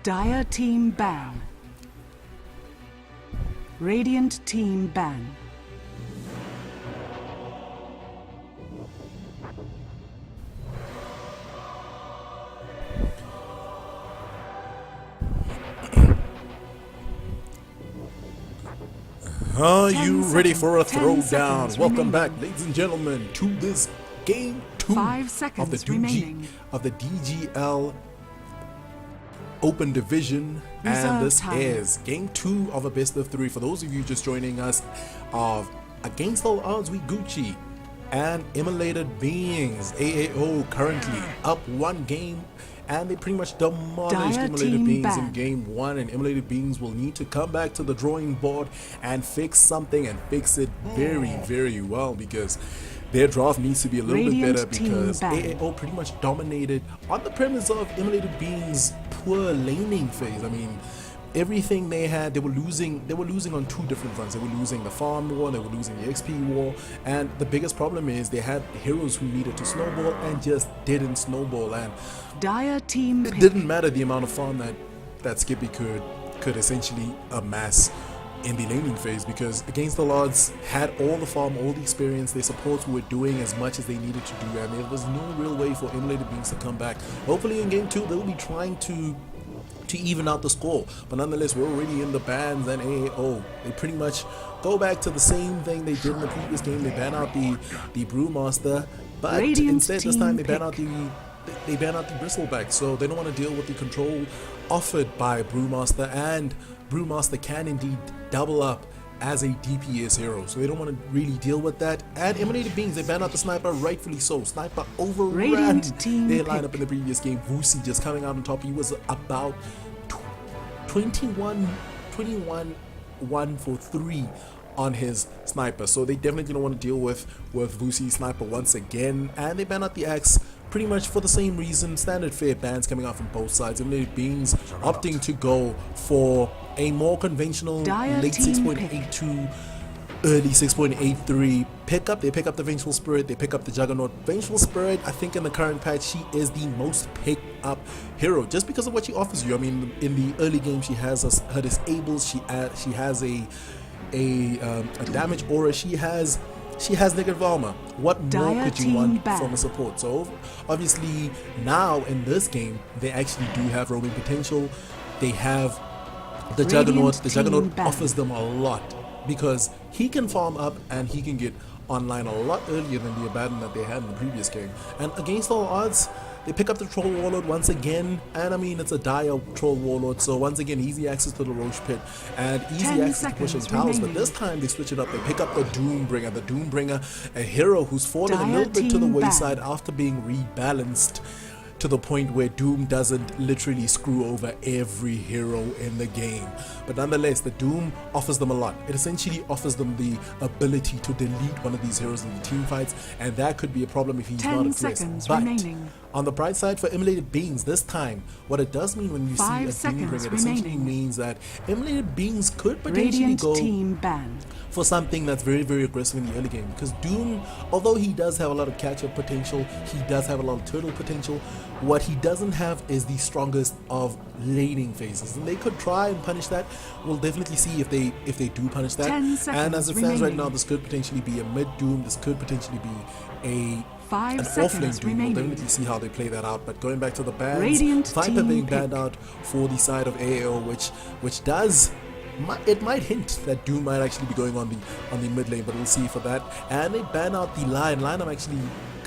Dire team ban. Radiant team ban. Are you ready for a 10 throwdown? seconds Welcome remaining. back, ladies and gentlemen, to this game 2 5 of seconds the remaining. DGL Open Division, Reserve and this time. is game 2 of a best of 3. For those of you just joining us, of Against All Odds with Gucci and Immolated Beings. AAO currently up 1 game, and they pretty much demolished Dire Immolated team Beings in ban. game 1, and Immolated Beings will need to come back to the drawing board and fix something, and fix it very well, because their draft needs to be a little Radiant bit better, team because ban. AAO pretty much dominated on the premise of Immolated Beings' poor laning phase. I mean, everything they had, they were losing on 2 different fronts. They were losing the farm war, they were losing the XP war, and the biggest problem is they had heroes who needed to snowball and just didn't snowball, and Dire team it pick. didn't matter the amount of farm that Skippy could essentially amass in the laning phase, because Against the Odds had all the farm, all the experience. Their supports were doing as much as they needed to do, and there was no real way for Immolated Beings to come back. Hopefully in game 2 they'll be trying to even out the score, but nonetheless we're already in the bans, and AAO, they pretty much go back to the same thing they did in the previous game. They ban out the Brewmaster, but Radiant instead this team time they ban pick. out the Bristleback, so they don't want to deal with the control offered by Brewmaster, and Brewmaster can indeed double up as a DPS hero, so they don't want to really deal with that. And Immolated Beings, they ban out the Sniper, rightfully so. Sniper overran Radiant team their pick. lineup in the previous game. Vusi just coming out on top. He was about 21 1 for 3 on his Sniper, so they definitely don't want to deal with Vusi Sniper once again. And they ban out the Axe pretty much for the same reason. Standard fair bans coming out from both sides. Immolated Beings opting to go for a more conventional Dire late team 6.82 early 6.83 pickup. They pick up the Vengeful Spirit, they pick up the Juggernaut. Vengeful Spirit, I think in the current patch, she is the most picked up hero just because of what she offers you. I mean, in the early game she has her disables, she has a damage aura, she has negative armor. What more Dire could you team want ban. from a support? So obviously now in this game they actually do have roaming potential. They have the Juggernaut. The team Juggernaut ban. offers them a lot, because he can farm up and he can get online a lot earlier than the Abaddon that they had in the previous game. And Against All Odds, they pick up the Troll Warlord once again, and I mean, it's a dire Troll Warlord, so once again easy access to the Roche Pit and easy 10 access to pushing seconds towers. But remaining. this time they switch it up. They pick up the Doombringer. The Doombringer, a hero who's fallen a Dire little bit to the team ban. wayside after being rebalanced to the point where Doom doesn't literally screw over every hero in the game. But nonetheless, the Doom offers them a lot. It essentially offers them the ability to delete one of these heroes in the team fights, and that could be a problem if he's 10 not addressed. seconds But remaining. on the bright side for Immolated Beings this time, what it does mean when you see 5 a seconds Doombringer, it essentially remaining. means that Immolated Beings could potentially Radiant go team ban. for something that's very aggressive in the early game, because Doom, although he does have a lot of catch-up potential, he does have a lot of turtle potential, what he doesn't have is the strongest of laning phases, and they could try and punish that. We'll definitely see if they do punish that. 10 And as seconds it stands right remaining. now, this could potentially be a mid Doom, this could potentially be an 5 offlane seconds Doom. We'll remaining. definitely see how they play that out. But going back to the bans, Radiant Viper team being banned pick. out for the side of AAO, which does, it might hint that Doom might actually be going on the mid lane, but we'll see for that. And they ban out the Lion.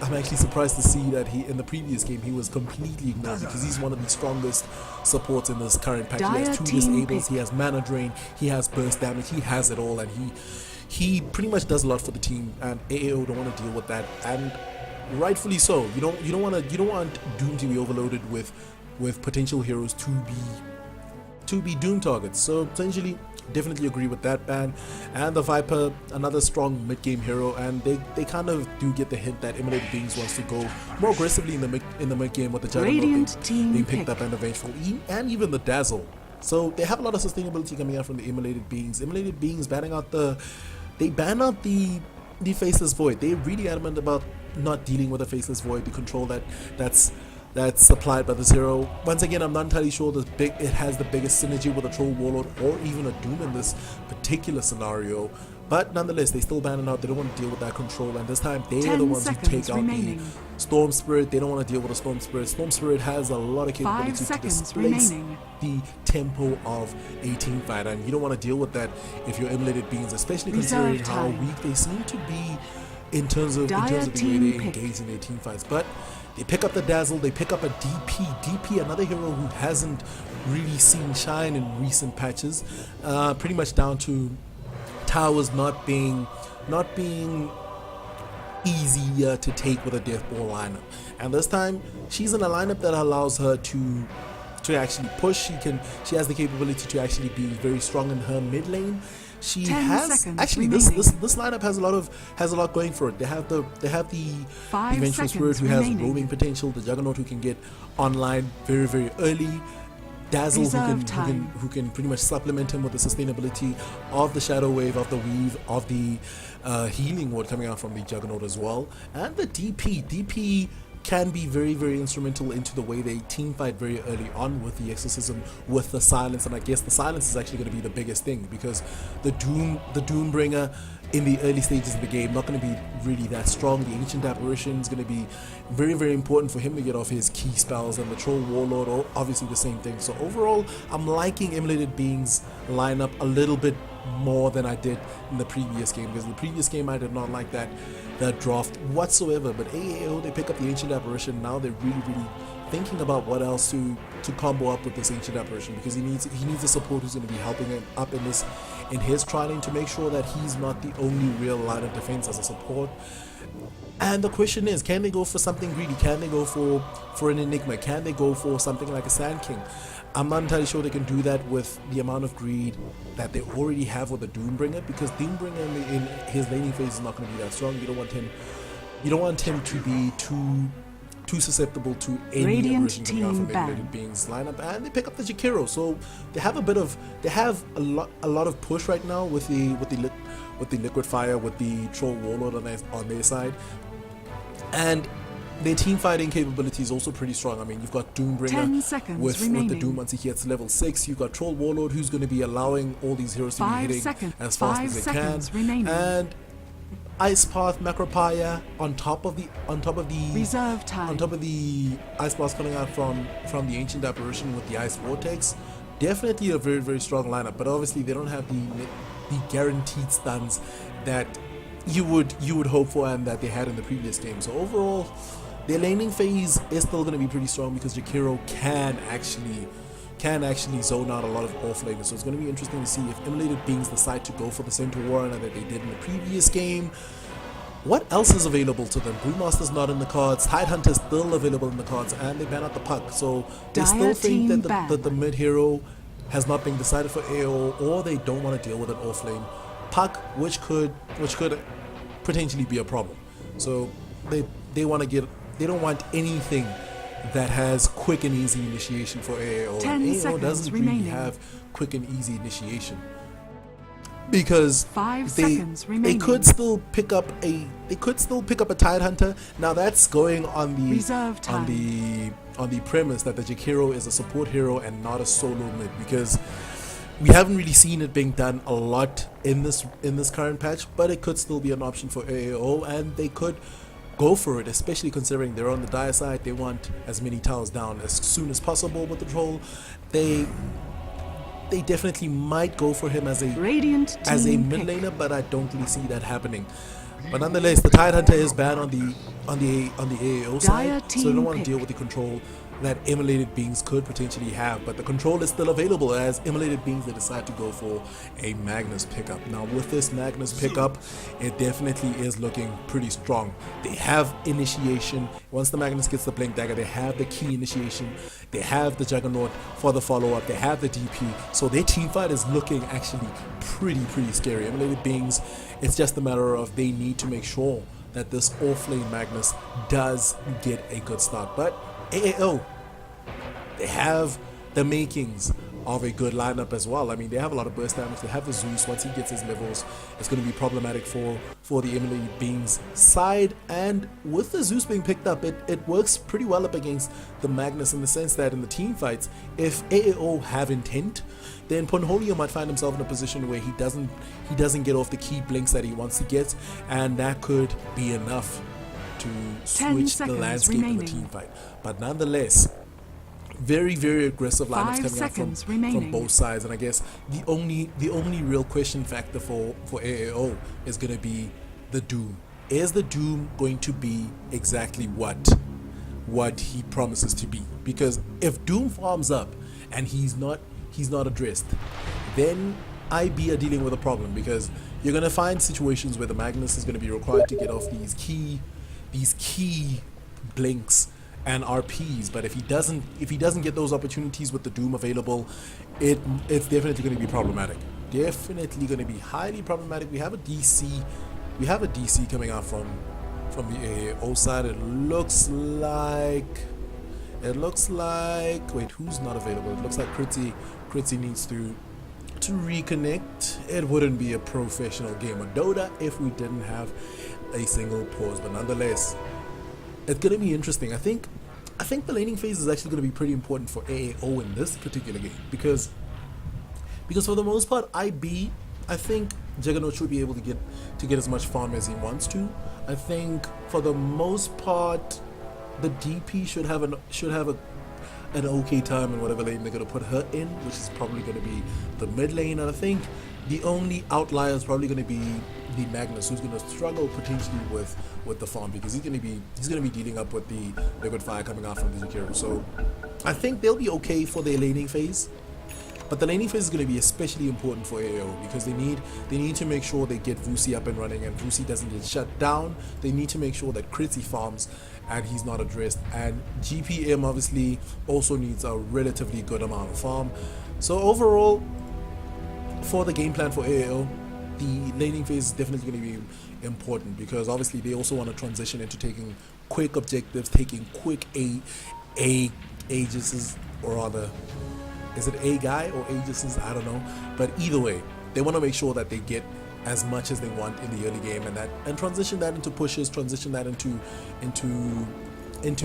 I'm actually surprised to see that in the previous game he was completely ignored, because he's one of the strongest supports in this current patch. He Dire has 2 team disables, pick. he has mana drain, he has burst damage, he has it all, and he pretty much does a lot for the team, and AAO don't want to deal with that, and rightfully so. You don't want Doom to be overloaded with potential heroes to be Doom targets. So essentially, definitely agree with that ban. And the Viper, another strong mid-game hero, and they kind of do get the hint that Immolated Beings wants to go more aggressively in the mid-game with the Juggernaut Radiant team being picked pick. up, and the Vengeful, and even the Dazzle. So they have a lot of sustainability coming out from the Immolated Beings. Immolated Beings banning out they ban out the Faceless Void. They're really adamant about not dealing with the Faceless Void, the control that's that's supplied by this hero. Once again, I'm not entirely sure it has the biggest synergy with a Troll Warlord or even a Doom in this particular scenario. But nonetheless, they still ban it out. They don't want to deal with that control. And this time, they're the ones who take out the Storm Spirit. They don't want to deal with a Storm Spirit. Storm Spirit has a lot of capability to displace the tempo of a team fight. And you don't want to deal with that if you're emulated beings, especially considering how weak they seem to be in terms of the way they engage in their team fights. But they pick up the Dazzle, they pick up a DP, another hero who hasn't really seen shine in recent patches, pretty much down to towers not being easier to take with a Death Ball lineup. And this time, she's in a lineup that allows her to actually push. She has the capability to actually be very strong in her mid lane. She has actually this lineup has a lot going for it. They have the Vengeful Spirit who has roaming potential, the Juggernaut who can get online very, very early, Dazzle who can pretty much supplement him with the sustainability of the Shadow Wave, of the Weave, of the Healing Ward coming out from the Juggernaut as well, and the DP can be very, very instrumental into the way they team fight very early on with the Exorcism, with the Silence. And I guess the Silence is actually going to be the biggest thing, because the Doombringer in the early stages of the game not going to be really that strong. The Ancient Apparition is going to be very, very important for him to get off his key spells, and the Troll Warlord obviously the same thing. So overall, I'm liking Emulated Beings lineup a little bit more than I did in the previous game, because in the previous game I did not like that draft whatsoever. But AAO, they pick up the Ancient Apparition. Now they're really, really thinking about what else to combo up with this Ancient Apparition, because he needs a support who's going to be helping him up in his trialing to make sure that he's not the only real line of defense as a support. And the question is, can they go for something greedy? Can they go for an Enigma? Can they go for something like a Sand King? I'm not entirely sure they can do that with the amount of greed that they already have with the Doombringer, because Doombringer in his laning phase is not going to be that strong. You don't want him to be too susceptible to any aberration coming out from Emulated Beings lineup. And they pick up the Jakiro, so they have a lot of push right now with the Liquid Fire, with the Troll Warlord on their side, and their team fighting capability is also pretty strong. I mean, you've got Doombringer with the Doom once he hits level 6. You've got Troll Warlord who's going to be allowing all these heroes to be hitting as fast as they can, and Ice Path Macropia on top of the Ice Path coming out from the Ancient Apparition with the Ice Vortex. Definitely a very, very strong lineup, but obviously they don't have the guaranteed stuns that you would hope for and that they had in the previous game. So overall, their laning phase is still going to be pretty strong, because Jakiro can actually zone out a lot of offlaners. So it's going to be interesting to see if Emulated Beings decide to go for the Centaur Warrior that they did in the previous game. What else is available to them? Brewmaster's not in the cards, Tidehunter's still available in the cards, and they ban out the Puck. So they still think that the mid hero has not been decided for AO, or they don't want to deal with an offlane Puck, which could potentially be a problem. So they don't want anything that has quick and easy initiation for AAO. And AAO doesn't really have quick and easy initiation, because they could still pick up a Tidehunter. Now that's going on the premise that the Jakiro is a support hero and not a solo mid, because we haven't really seen it being done a lot in this current patch, but it could still be an option for AAO, and they could go for it, especially considering they're on the dire side. They want as many towers down as soon as possible with the Troll. They definitely might go for him as a mid laner, but I don't really see that happening. But nonetheless, the Tidehunter is banned on the AAO side, so they don't want to deal with the control that Emulated Beings could potentially have. But the control is still available, as Emulated Beings, they decide to go for a Magnus pickup. Now with this Magnus pickup, it definitely is looking pretty strong. They have initiation. Once the Magnus gets the Blink Dagger, they have the key initiation, they have the Juggernaut for the follow-up, they have the DP. So their team fight is looking actually pretty scary. Emulated Beings, it's just a matter of they need to make sure that this offlane Magnus does get a good start. But AAO, they have the makings of a good lineup as well. I mean, they have a lot of burst damage. They have the Zeus. Once he gets his levels, it's going to be problematic for the Emily Beans side. And with the Zeus being picked up, it works pretty well up against the Magnus in the sense that in the team fights, if AAO have intent, then Ponholio might find himself in a position where he doesn't get off the key blinks that he wants to get, and that could be enough to switch the landscape in the team fight. But nonetheless, very, very aggressive lineups coming out from both sides. And I guess the only real question factor for AAO is going to be the Doom. Is the Doom going to be exactly what he promises to be? Because if Doom farms up and he's not addressed, then IB are dealing with a problem, because you're going to find situations where the Magnus is going to be required to get off these key blinks and RPs, but if he doesn't get those opportunities with the Doom available, it's definitely going to be problematic. Definitely going to be highly problematic. We have a DC coming out from the AAO side. It looks like wait, who's not available? It looks like Kritzy needs to reconnect. It wouldn't be a professional game of Dota if we didn't have a single pause, but nonetheless, it's going to be interesting. I think the laning phase is actually going to be pretty important for AAO in this particular game, because for the most part, I think Juggernaut should be able to get as much farm as he wants to. I think for the most part, the DP should have an okay time in whatever lane they're going to put her in, which is probably going to be the mid lane. And I think the only outlier is probably going to be the Magnus, who's going to struggle potentially with the farm, because he's going to be dealing up with the liquid fire coming out from the Jakiro. So I think they'll be okay for their laning phase, but the laning phase is going to be especially important for AAO, because they need to make sure they get Vusi up and running, and Vusi doesn't get shut down. They need to make sure that Kritzy farms and he's not addressed, and GPM obviously also needs a relatively good amount of farm. So overall, for the game plan for AAO, the laning phase is definitely going to be important, because obviously they also want to transition into taking quick objectives, taking quick Aegises, or rather, is it A guy or Aegises? I don't know. But either way, they want to make sure that they get as much as they want in the early game, and transition that into pushes, transition that into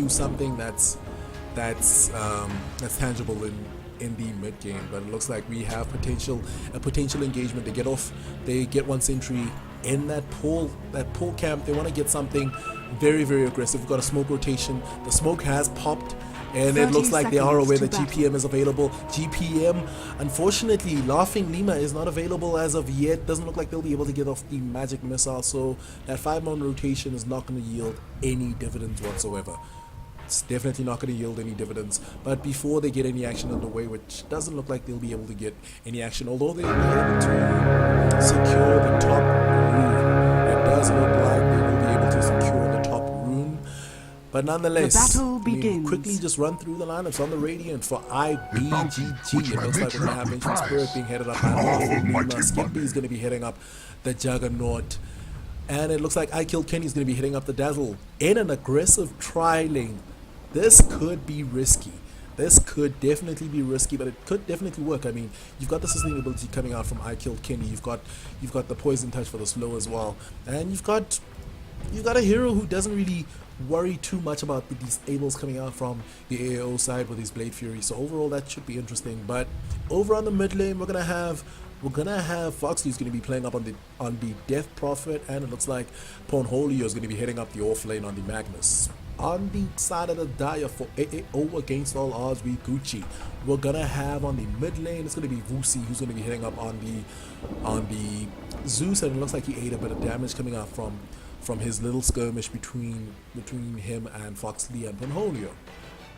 something that's tangible in the mid game. But it looks like we have a potential engagement. They get one sentry in that pool camp. They want to get something very, very aggressive. We've got a smoke rotation. The smoke has popped, and it looks like they are aware that GPM is available. GPM, unfortunately, Laughing Lima is not available as of yet. Doesn't look like they'll be able to get off the magic missile, so that 5-man rotation is not going to yield any dividends whatsoever. It's definitely not going to yield any dividends. But before they get any action underway, which doesn't look like they'll be able to get any action, although they'll be able to secure the top rune. It does look like they will be able to secure the top rune. But nonetheless, the battle begins. Quickly just run through the lineups on the Radiant for IBGG. It looks like we're going to have Ancient Spirit being headed up by Lima. Skippy is going to be heading up the Juggernaut. And it looks like I Killed Kenny is going to be hitting up the Dazzle in an aggressive tri-lane. This could be risky. This could definitely be risky, but it could definitely work. I mean, you've got the sustainability coming out from I Killed Kenny. You've got the poison touch for the slow as well, and you've got a hero who doesn't really worry too much about the disables coming out from the AAO side with his Blade Fury. So overall, that should be interesting. But over on the mid lane, we're gonna have Foxley is going to be playing up on the Death Prophet, and it looks like Ponholio is going to be heading up the off lane on the Magnus. On the side of the Dire for AAO against all odds with Gucci, we're gonna have on the mid lane, it's gonna be Vusi who's gonna be heading up on the Zeus, and it looks like he ate a bit of damage coming out from his little skirmish between him and Foxley and Ponholio.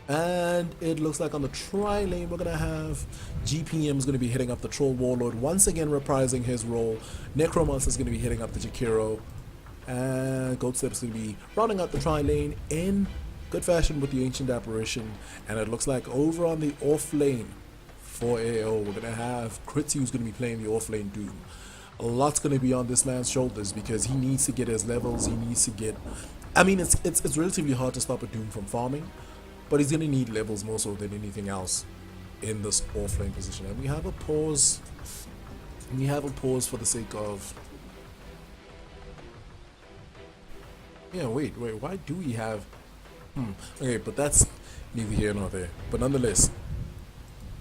And it looks like on the tri lane, we're going to have GPM is going to be hitting up the Troll Warlord, once again reprising his role. Necromancer is going to be hitting up the Jakiro. And Goatstep is going to be rounding out the tri lane in good fashion with the Ancient Apparition. And it looks like over on the off lane for AO, we're going to have Kritzy who's going to be playing the off lane Doom. A lot's going to be on this man's shoulders, because he needs to get his levels. He needs to get... I mean, it's relatively hard to stop a Doom from farming, but he's going to need levels more so than anything else. in this off-lane position. And we have a pause. We have a pause for the sake of... Yeah, wait, why do we have... Okay, but that's neither here nor there. But nonetheless,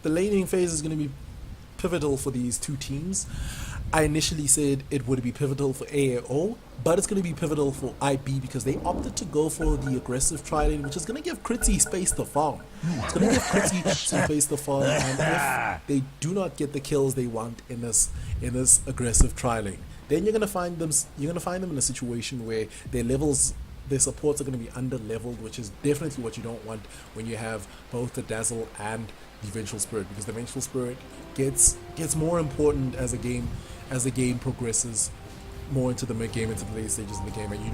the laning phase is going to be pivotal for these two teams. I initially said it would be pivotal for AAO, but it's going to be pivotal for IB because they opted to go for the aggressive tri-lane, which is going to give Critzy space to farm. It's going to give Critzy some space to farm, and if they do not get the kills they want in this aggressive tri-lane, then you're going to find them in a situation where their supports are going to be under leveled, which is definitely what you don't want when you have both the Dazzle and the Vengeful Spirit, because the Vengeful Spirit gets more important as the game progresses more into the mid game, into the late stages of the game, and you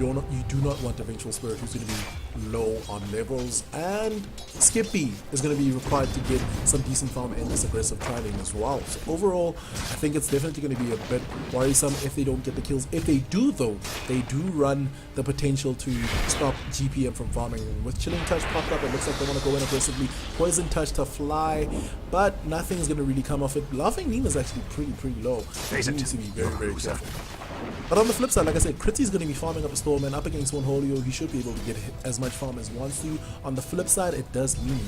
do not want a Vengeful Spirit who's going to be low on levels. And Skippy is going to be required to get some decent farm in this aggressive tri-lane as well. So overall, I think it's definitely going to be a bit worrisome if they don't get the kills. If they do, though, they do run the potential to stop GPM from farming. With Chilling Touch popped up, it looks like they want to go in aggressively. Poison Touch to fly, but nothing's going to really come off it. Laughing Neem is actually pretty low. He needs to be very careful. But on the flip side, like I said, Critzy's going to be farming up a Storm, and up against Ponholio, he should be able to get as much farm as he wants to. On the flip side, it does mean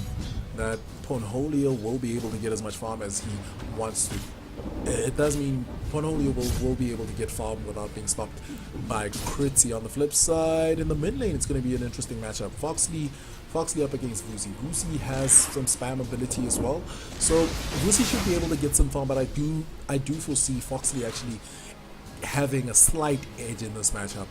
that Ponholio will be able to get as much farm as he wants to. It does mean Ponholio will be able to get farm without being stopped by Critzy. On the flip side, in the mid lane, it's going to be an interesting matchup. Foxley up against Vusi. Vusi has some spam ability as well, so Vusi should be able to get some farm, but I do foresee Foxley actually having a slight edge in this matchup.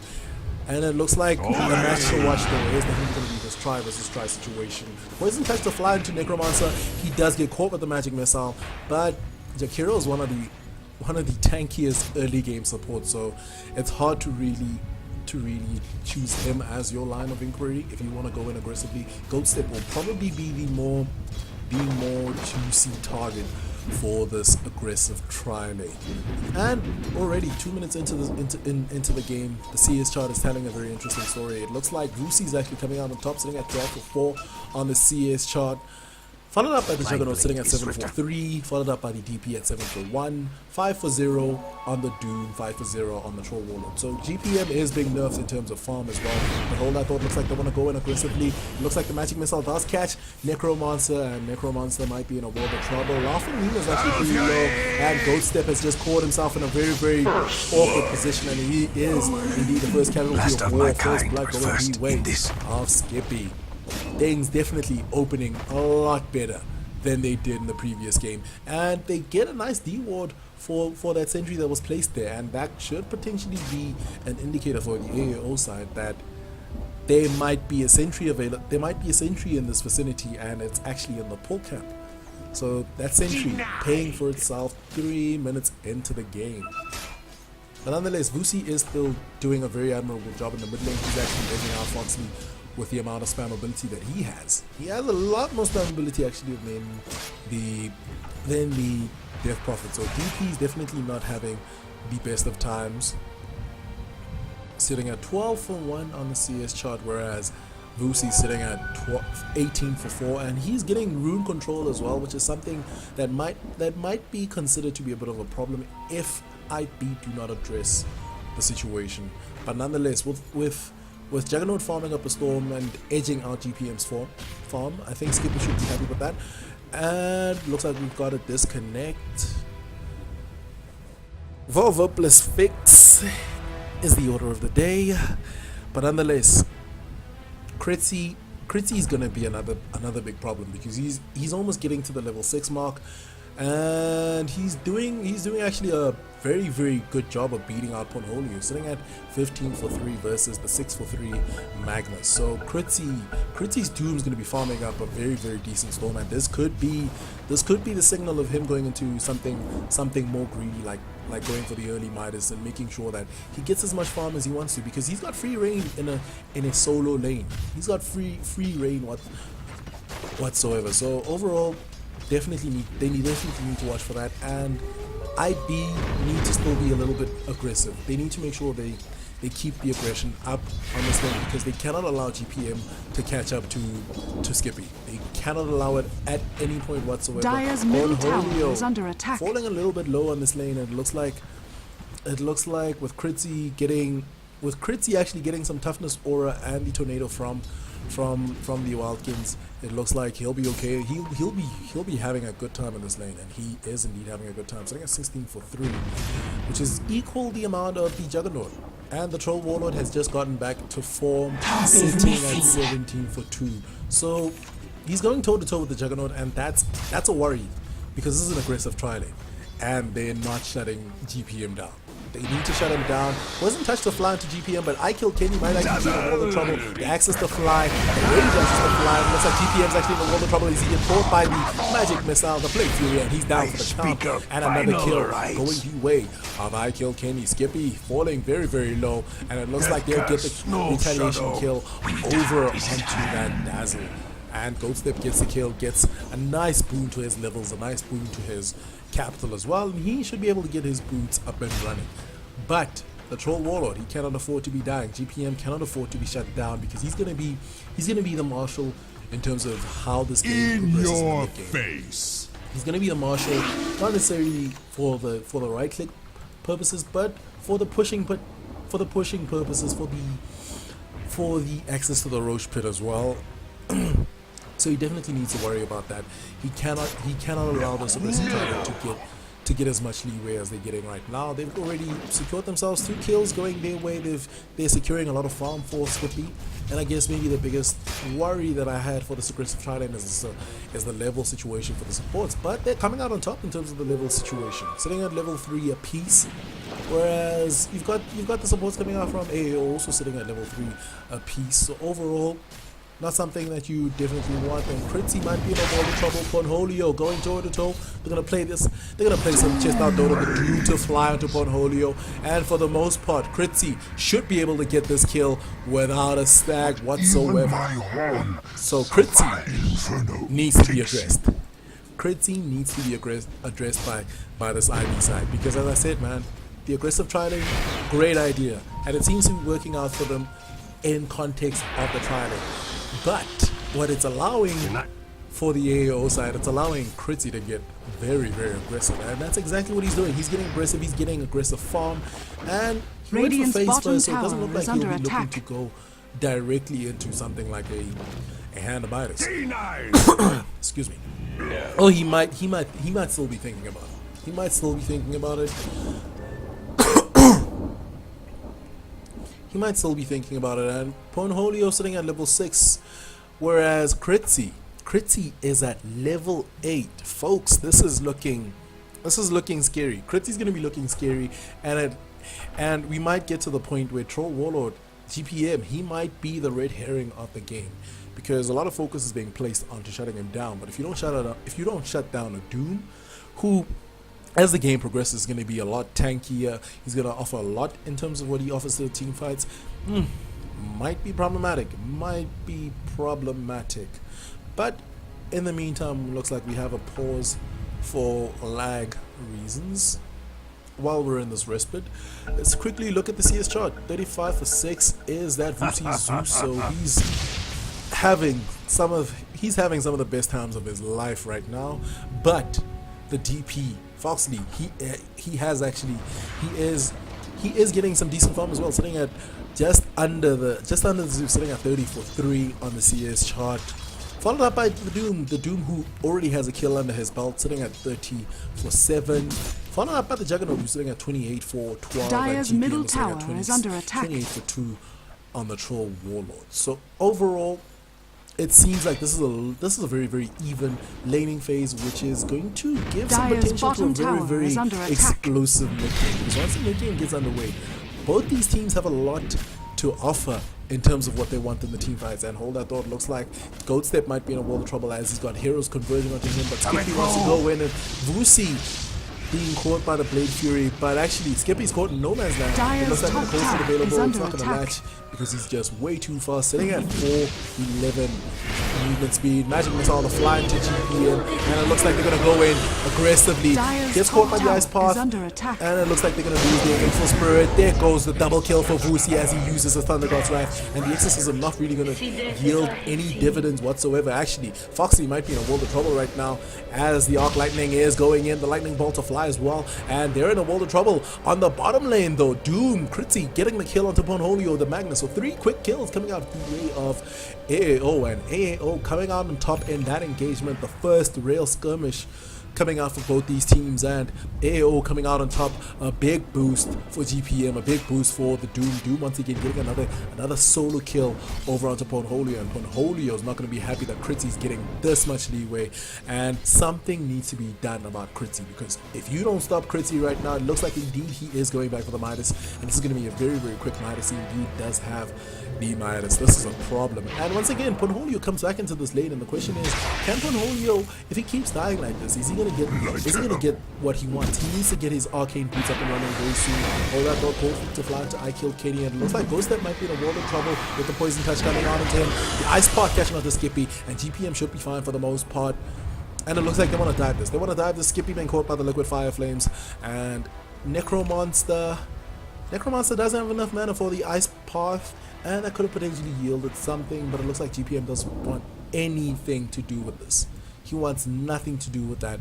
And it looks like the match to watch though is definitely going to be this try versus try situation. Poison Touch to fly into Necromancer. He does get caught with the magic missile, but Jakiro is one of the tankiest early game support, so it's hard to really choose him as your line of inquiry if you want to go in aggressively. Goat Step will probably be the more juicy target for this aggressive tri-lane. And already 2 minutes into the game, the CS chart is telling a very interesting story. It looks like Vusi is actually coming out on top, sitting at 12 for 4 on the CS chart. Followed up by the Juggernaut sitting at 7 for 3, followed up by the DP at 7 for 1, 5 for 0 on the Doom, 5 for 0 on the Troll Warlord. So GPM is being nerfed in terms of farm as well. The whole that thought looks like they want to go in aggressively. It looks like the Magic Missile does catch Necromancer, and Necromancer might be in a world of trouble. Laughing Neem is actually pretty low, and Goat Step has just caught himself in a very awkward position, and he is indeed the first casualty of war. First blood going the way of Skippy. Things definitely opening a lot better than they did in the previous game, and they get a nice D-ward for that sentry that was placed there, and that should potentially be an indicator for the AAO side that there might be a sentry available. There might be a sentry in this vicinity, and it's actually in the pull camp. So that sentry paying for itself 3 minutes into the game. But nonetheless, Vusi is still doing a very admirable job in the mid lane. He's actually edging out Foxley with the amount of spam ability that he has. He has a lot more spam ability actually than the Death Prophet. So DP is definitely not having the best of times. Sitting at 12 for 1 on the CS chart, whereas Vusi sitting at 18 for 4, and he's getting rune control as well, which is something that might be considered to be a bit of a problem if IB do not address the situation. But nonetheless, with Juggernaut farming up a Storm and edging out GPM's farm, I think Skippy should be happy with that. And looks like we've got a disconnect. Volvo plus Fix is the order of the day. But nonetheless, Critzy is gonna be another big problem, because he's almost getting to the level 6 mark, and he's doing actually a very good job of beating out Ponholio, sitting at 15 for 3 versus the 6 for 3 Magnus. So Critzy's Doom is going to be farming up a very decent Storm, and this could be the signal of him going into something more greedy, like going for the early Midas and making sure that he gets as much farm as he wants to, because he's got free reign in a solo lane. He's got free reign whatsoever. So overall, they definitely need to watch for that, and IB need to still be a little bit aggressive. They need to make sure they they keep the aggression up on this lane because they cannot allow GPM to catch up to Skippy. They cannot allow it at any point whatsoever. Dire's middle tower Bonholio is under attack. falling a little bit low on this lane, and it looks like with Kritzy actually getting some toughness aura and the tornado from the Wildkins, it looks like he'll be okay. He'll be having a good time in this lane, and he is indeed having a good time. Sitting at 16 for 3, which is equal the amount of the Juggernaut. And the Troll Warlord has just gotten back to form, sitting at 17 for 2. So he's going toe to toe with the Juggernaut, and that's a worry because this is an aggressive tri-lane, and they're not shutting GPM down. They need to shut him down. Wasn't touched to fly into GPM, but I Kill Kenny might actually be in a world of trouble. The access to fly, the range access to fly. Looks like GPM's actually in a world of trouble. He's getting caught by the magic missile, the Blade Fury, and he's down for the count. And another kill going the way of I Kill Kenny. Skippy falling very, very low, and it looks like they'll get the retaliation kill over onto that Dazzle. And Goatstep gets the kill, gets a nice boon to his levels, a nice boon to his capital as well, and he should be able to get his boots up and running. But the Troll Warlord, he cannot afford to be dying. GPM cannot afford to be shut down because he's gonna be the marshal in terms of how this game progresses in the game. Face. He's gonna be the marshal, not necessarily for the right click purposes, but for the pushing purposes, for the access to the Roche pit as well. So he definitely needs to worry about that. He cannot allow this aggressive target to get as much leeway as they're getting right now. They've already secured themselves 2 kills going their way. They're securing a lot of farm for Skippy. And I guess maybe the biggest worry that I had for this aggressive tri-lane is the level situation for the supports. But they're coming out on top in terms of the level situation, sitting at level 3 apiece. Whereas you've got the supports coming out from AAO also sitting at level 3 apiece. So overall, not something that you definitely want. And Kritzy might be in a world of trouble. Bonholio going toe to toe. They're gonna play this. They're gonna play some chest out door to the Doom to fly onto Bonholio. And for the most part, Kritzy should be able to get this kill without a stag whatsoever. So Kritzy needs to be addressed. Kritzy needs to be addressed by this IB side, because as I said, man, the aggressive tri-lane, great idea, and it seems to be working out for them in context of the tri-lane. But what it's allowing for the AAO side, it's allowing Kritzy to get very, very aggressive, and that's exactly what he's doing. He's getting aggressive, he's getting aggressive farm, and he went for phase first, so it doesn't look like he'll be looking to go directly into something like a hand of Midas. Excuse me. Oh, he might still be thinking about it. He might still be thinking about it. He might still be thinking about it. And Bonholio sitting at level 6, whereas Kritzy is at level 8. Folks, this is looking scary. Kritzy's gonna be looking scary, and we might get to the point where Troll Warlord GPM, he might be the red herring of the game, because a lot of focus is being placed onto shutting him down. But if you don't shut down a Doom, who, as the game progresses, is going to be a lot tankier, he's going to offer a lot in terms of what he offers to the team fights, might be problematic. But in the meantime, looks like we have a pause for lag reasons while we're in this respite. Let's quickly look at the CS chart. 35 for 6 is that Vusi Zeus, so he's having some of the best times of his life right now. But the DP Foxley, he is getting some decent farm as well, sitting at just under the Zeus, sitting at 30 for 3 on the CS chart. Followed up by the Doom who already has a kill under his belt, sitting at 30 for 7. Followed up by the Juggernaut who's sitting at 28 for 12. Dire's middle tower is under attack. 28 for 2 on the Troll Warlord. So overall, it seems like this is a very, very even laning phase, which is going to give some potential to a very, very explosive mid game. Because once the mid game gets underway, both these teams have a lot to offer in terms of what they want in the team fights. And hold that thought, looks like Goatstep might be in a world of trouble as he's got heroes converging onto him, but Skippy wants to go in, and Vusi being caught by the Blade Fury, but actually Skippy's caught in no man's land. It looks like the coast is available, it's not going to match because he's just way too fast, sitting at 4-11 movement speed. Magic missile on the fly into GPM, and it looks like they're gonna go in aggressively. Gets caught by the ice path, and it looks like they're gonna lose their Vengeful Spirit. There goes the double kill for Vusi as he uses the Thunder God's Wrath, and the exorcism not really gonna yield any dividends whatsoever. Actually, Foxy might be in a world of trouble right now as the Arc Lightning is going in. The Lightning Bolt to fly as well, and they're in a world of trouble. On the bottom lane though, Doom, Critzy getting the kill onto Ponholio, the Magnus. So 3 quick kills coming out the way of AAO, and AAO coming out on top in that engagement. The first real skirmish coming out for both these teams, and AAO coming out on top. A big boost for GPM, a big boost for the Doom. Doom once again getting another solo kill over onto Ponholio, and Ponholio is not going to be happy that Critzy's getting this much leeway, and something needs to be done about Critzy, because if you don't stop Critzy right now, it looks like indeed he is going back for the Midas, and this is going to be a very, very quick Midas. He indeed does have the Midas. This is a problem, and once again Ponholio comes back into this lane, and the question is, can Ponholio, if he keeps dying like this, is he going to get what he wants? He needs to get his arcane boots up and running very soon. All that dog cold feet to fly into I Kill Kenny, and it looks like Ghost Step might be in a world of trouble with the poison touch coming out into him. The ice part catching onto Skippy, and GPM should be fine for the most part. And it looks like they want to dive this. They want to dive this. Skippy being caught by the liquid fire flames, and Necromonster doesn't have enough mana for the ice path, and that could have potentially yielded something, but it looks like GPM doesn't want anything to do with this. He wants nothing to do with that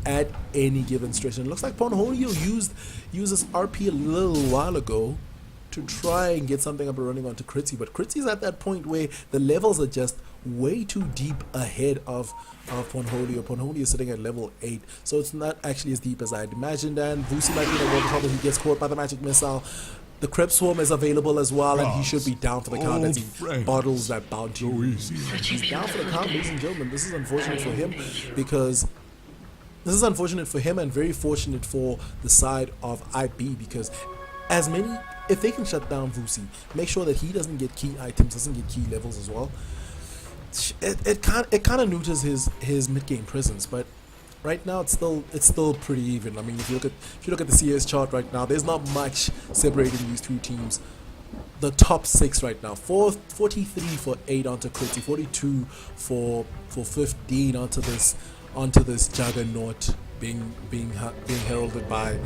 at any given stretch. And it looks like Ponholio used his RP a little while ago to try and get something up and running onto Critzy, but Critzy's at that point where the levels are just way too deep ahead of Ponholio. Ponholio is sitting at level 8, so it's not actually as deep as I'd imagined, and Vusi might be in a world of trouble. He gets caught by the magic missile. The Crep Swarm is available as well, and he should be down for the count as he bottles that bounty. He's down for the count, ladies and gentlemen. This is unfortunate for him, because this is unfortunate for him and very fortunate for the side of IB, because if they can shut down Vusi, make sure that he doesn't get key items, doesn't get key levels as well, it kind of neuters his mid game presence. But right now it's still pretty even. I mean, if you look at the CS chart right now, there's not much separating these two teams. The top 6 right now, 43 for 8 onto Critzy, 42 for 15 onto this juggernaut being heralded by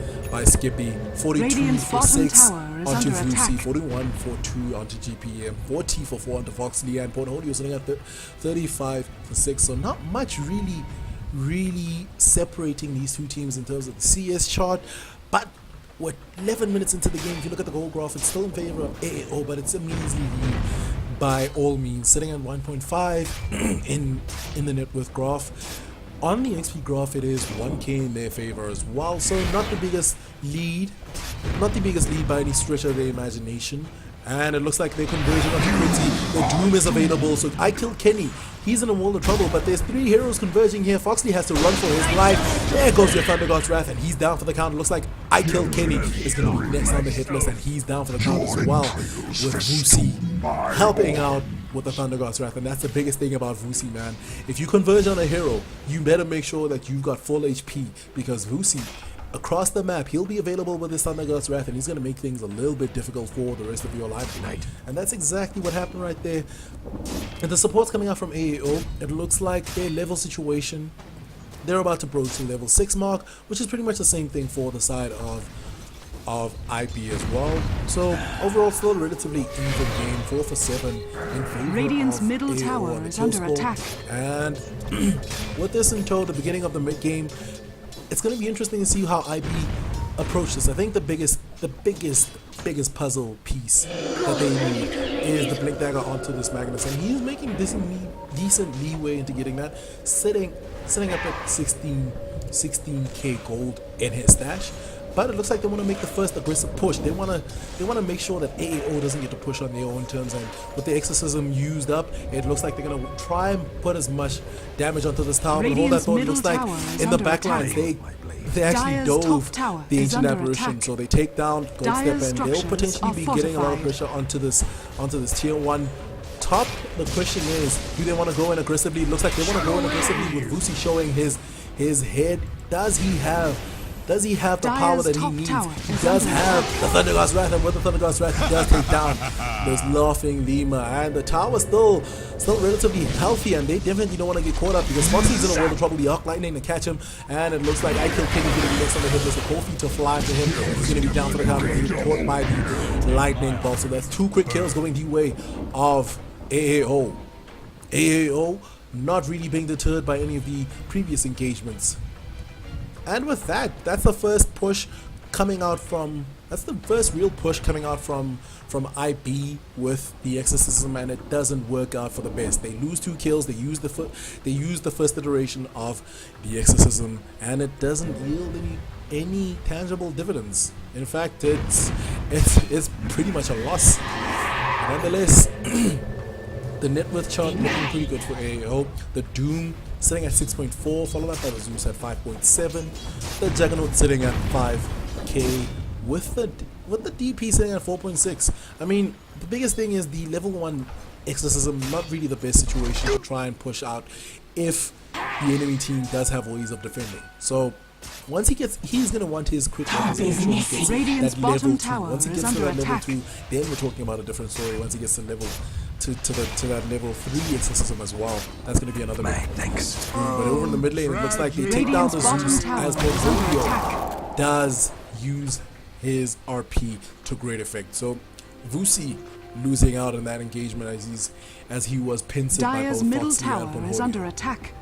Skippy, 42 Radiant's for 6 bottom tower is onto under Vusi, attack. 41 for 2 onto GPM, 40 for 4 onto Foxley, and Ponholio sitting at 35 for 6. So not much really separating these two teams in terms of the CS chart. But what 11 minutes into the game, if you look at the goal graph, it's still in favor of AAO, but it's a measly lead by all means, sitting at 1.5 in the net worth graph. On the XP graph, it is 1k in their favor as well, so not the biggest lead by any stretch of the imagination. And it looks like their conversion of Critzy, the Doom is available, so I Kill Kenny, he's in a world of trouble, but there's 3 heroes converging here. Foxley has to run for his life. There goes your Thunder God's Wrath, and he's down for the count. It looks like I Kill Kenny is going to be next on the hit list, and he's down for the count as well, with Vusi helping out with the Thunder God's Wrath. And that's the biggest thing about Vusi, man. If you converge on a hero, you better make sure that you've got full HP, because Vusi, across the map, he'll be available with his Thunder God's Wrath, and he's going to make things a little bit difficult for the rest of your life tonight. And that's exactly what happened right there. And the support's coming out from AAO. It looks like their level situation, they're about to approach the level 6 mark, which is pretty much the same thing for the side of IP as well. So overall, still relatively even game, 4 for 7 in favor Radiant's of middle AAO tower on the is kill under score. attack. And with this in tow, the beginning of the mid game, it's going to be interesting to see how IB approach this. I think the biggest puzzle piece that they need is the Blink Dagger onto this Magnus, and he's making decent leeway into getting that, sitting up at 16k gold in his stash. But it looks like they want to make the first aggressive push. They want to make sure that AAO doesn't get to push on their own terms. And with the exorcism used up, it looks like they're going to try and put as much damage onto this tower. But hold that thought, it looks like in the back lines, they actually dove the Ancient Apparition. So they take down Gold Step, and they'll potentially be getting a lot of pressure onto this tier 1 top. The question is, do they want to go in aggressively? It looks like they want to go in aggressively with Vusi showing his head. Does he have Does he have the power Dire's that he top needs? tower He is does under have the Thunder God's Wrath, and with the Thunder God's Wrath, he does take down this Laughing Lima. And the tower still relatively healthy, and they definitely don't want to get caught up because Foxy's in a world of trouble. The Arc Lightning to catch him, and it looks like I Kill Kenny's going to be next on the hit list. The Kofi to fly to him. He's going to be down for the count. He's caught by the Lightning Bolt. So that's 2 quick kills going the way of AAO. AAO not really being deterred by any of the previous engagements. And with that, that's the first push coming out from, that's the first real push coming out from IB with the Exorcism, and it doesn't work out for the best. They lose 2 kills, they use the first iteration of the Exorcism, and it doesn't yield any tangible dividends. In fact, it's pretty much a loss. Nonetheless, the net worth chart looking pretty good for AAO. The Doom sitting at 6.4, followed up by the Zeus at 5.7. The Juggernaut sitting at 5k with the DP sitting at 4.6. I mean, the biggest thing is the level 1 Exorcism, not really the best situation to try and push out if the enemy team does have ways of defending. So once he gets, he's going to want his quick weapons to make sure he gets Radiant's that level bottom 2. tower Once he is gets to under that level attack. 2, then we're talking about a different story. Once he gets to level to that level 3 Exorcism as well, that's going to be another big Thanks. but over in the mid lane, it looks like they take down the Radiant's bottom Zeus tower as is under Portfolio attack. does use his RP to great effect. So Vusi losing out in that engagement as he was pinched by Dire's both middle Foxy and tower is Portfolio. under attack.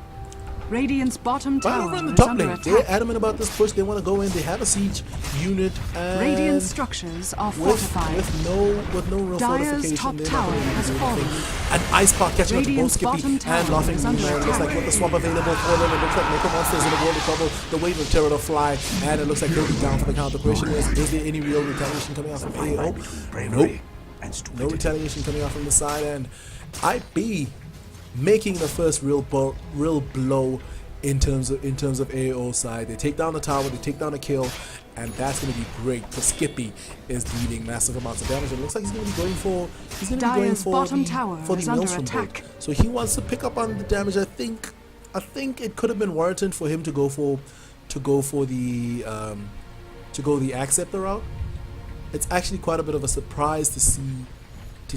Radiant's bottom But over tower in the is top under lane, attack. they're adamant about this push. They want to go in. They have a siege unit and Radiant structures are with fortified. no real Dire's fortification. top They're not tower gonna has do fallen. anything. An ice park catching up to both Radiant's Skippy bottom tower and Laughing is under Lima. It looks like attack. with the swap available for them, it looks like Neko Monster's in the world of trouble. The wave of terror to fly, and it looks like he'll be down for the count. The question is there any real retaliation coming out from AAO? Nope. No retaliation coming out from the side, and IB making the first real blow in terms of AAO side. They take down the tower, they take down a kill, and that's going to be great because Skippy is dealing massive amounts of damage. It looks like he's going to be going for Dire's bottom tower the is under Maelstrom attack. break. So he wants to pick up on the damage. I think it could have been warranted for him to go the Acceptor route. It's actually quite a bit of a surprise to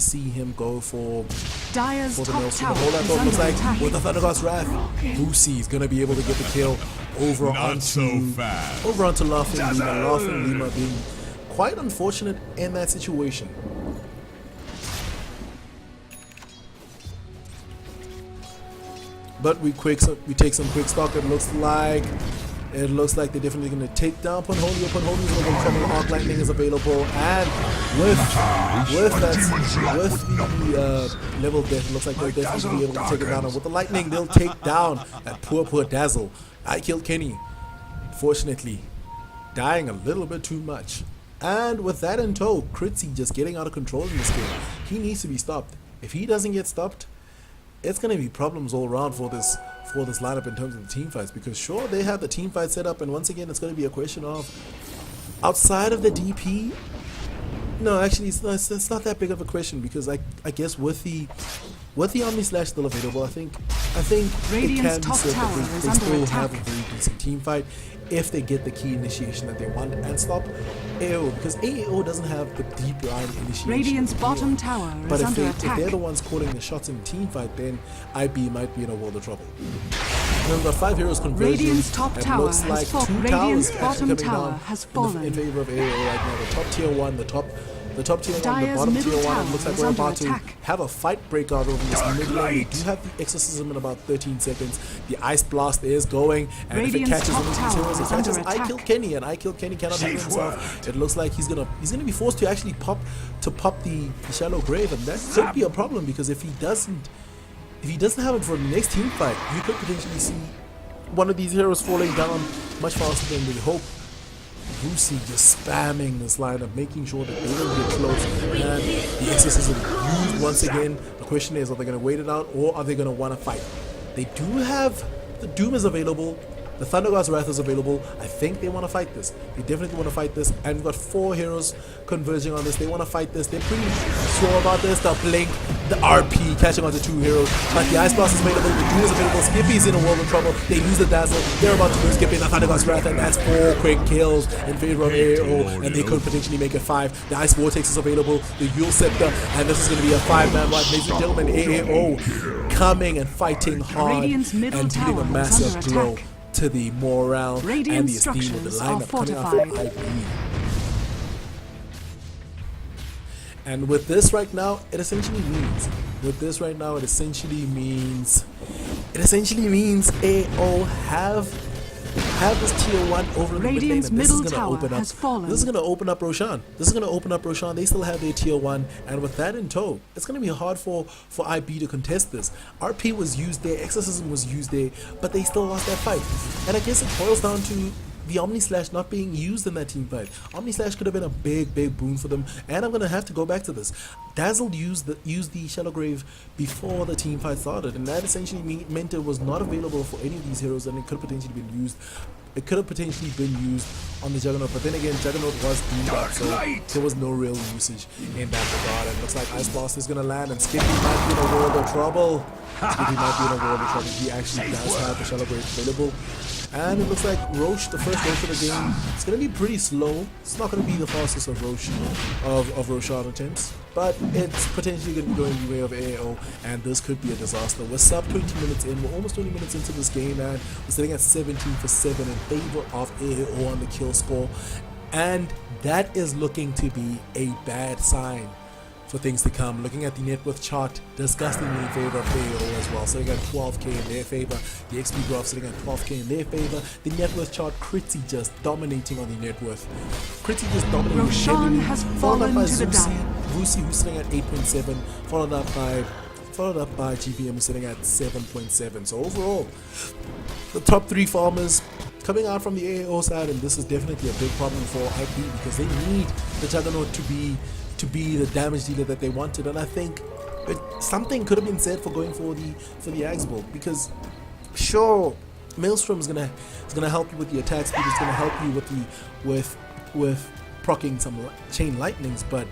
see him go for Dire's the top Maelstrom. tower Hold that is thought, looks under like attack. with the Thunder God's Wrath, Vusi is going to be able to get the kill over onto Laughing Lima. Laughing Lima being quite unfortunate in that situation. But we take some quick stock. It looks like they're definitely going to take down Ponholio. Ponholio's going to go trouble. Arc Lightning is available, and with the level death, it looks like they'll definitely be able to take it down. And with the Lightning, they'll take down that poor Dazzle. I Killed Kenny, fortunately, dying a little bit too much. And with that in tow, Critzy just getting out of control in this game. He needs to be stopped. If he doesn't get stopped, it's going to be problems all around for this lineup in terms of the team fights, because sure, they have the team fight set up, and once again it's going to be a question of outside of the DP. No, actually it's not that big of a question, because I guess with the Omni Slash still available, I think it Radiant's can be top said tower that is they under still attack. have a very decent team fight if they get the key initiation that they want and stop AAO, because AAO doesn't have the deep line initiation. Radiant's that bottom want. tower But is if under they're attack. the ones calling the shots in the team fight, then IB might be in a world of trouble. We've got 5 heroes converging. Radiant's top It tower looks has like fallen. 2 towers Radiant's actually bottom coming tower down has in fallen. favor of AAO right now. The top tier 1, the top tier 1, the Dire's bottom middle tier 1. tower Looks like is we're under about to attack. have a fight break out over this mid lane. We do have the Exorcism in about 13 seconds. The Ice Blast is going, and if it Radiant's catches top one of these tower heroes, it is under catches I attack. Killed Kenny, and I Killed Kenny cannot heal himself. It looks like he's gonna be forced to actually pop the Shallow Grave, and that could be a problem, because if he doesn't have it for the next team fight, you could potentially see one of these heroes falling down much faster than we hope. Vusi just spamming this lineup, making sure that they don't get close, and the Exorcism used once again. The question is, are they going to wait it out, or are they going to want to fight? They do have the Doom is available. The Thunder God's Wrath is available. I think they want to fight this. They definitely want to fight this. And we've got 4 heroes converging on this. They want to fight this. They're pretty sure about this. The Blink, the RP catching onto 2 heroes. But the Ice Blast is available. The Doom is available. Skippy's in a world of trouble. They lose the Dazzle. They're about to lose Skippy. The Thunder God's Wrath. And that's 4 quick kills in favor of AAO. And they could potentially make it 5. The Ice Vortex is available. The Yule Scepter. And this is going to be a 5-man wipe. Ladies and gentlemen, AAO coming and fighting hard and dealing a massive blow to the morale and the esteem of the lineup coming out from IB. And with this right now, it essentially means AAO have this tier 1 over the mid lane, and this is going to open up Roshan. They still have their tier 1, and with that in tow, it's going to be hard for IB to contest this. RP was used there, Exorcism was used there, but they still lost that fight. And I guess it boils down to the Omni Slash not being used in that team fight. Omni Slash could have been a big boon for them, and I'm gonna have to go back to this. Dazzle used the Shallow Grave before the team fight started, and that essentially meant it was not available for any of these heroes, and it could have potentially been used. It could have potentially been used on the Juggernaut, but then again, Juggernaut was beamed up, so there was no real usage in that regard. And it looks like Ice Blast is gonna land, and Skippy might be in a world of trouble. He actually does have the Shallow Grave available. And it looks like Roche, the first Roche of the game, it's going to be pretty slow. It's not going to be the fastest of Roche, of Roshan attempts, but it's potentially going to be going the way of AAO, and this could be a disaster. We're sub 20 minutes in, we're almost 20 minutes into this game, and we're sitting at 17 for 7 in favor of AAO on the kill score, and that is looking to be a bad sign for things to come. Looking at the net worth chart, disgustingly in favor of AAO as well, sitting at 12k in their favor. The XP graph sitting at 12k in their favor. The net worth chart, Critzy just dominating on the net worth. Critzy just dominating. Roshan has fallen to the Dire. Vusi, who's sitting at 8.7, followed up by GPM, who's sitting at 7.7. So overall, the top 3 farmers coming out from the AAO side, and this is definitely a big problem for IP because they need the Juggernaut to be the damage dealer that they wanted. And I think something could have been said for going for the Axe Bolt, because sure, Maelstrom is gonna help you with the attack speed, it's gonna help you with proccing some chain lightnings, but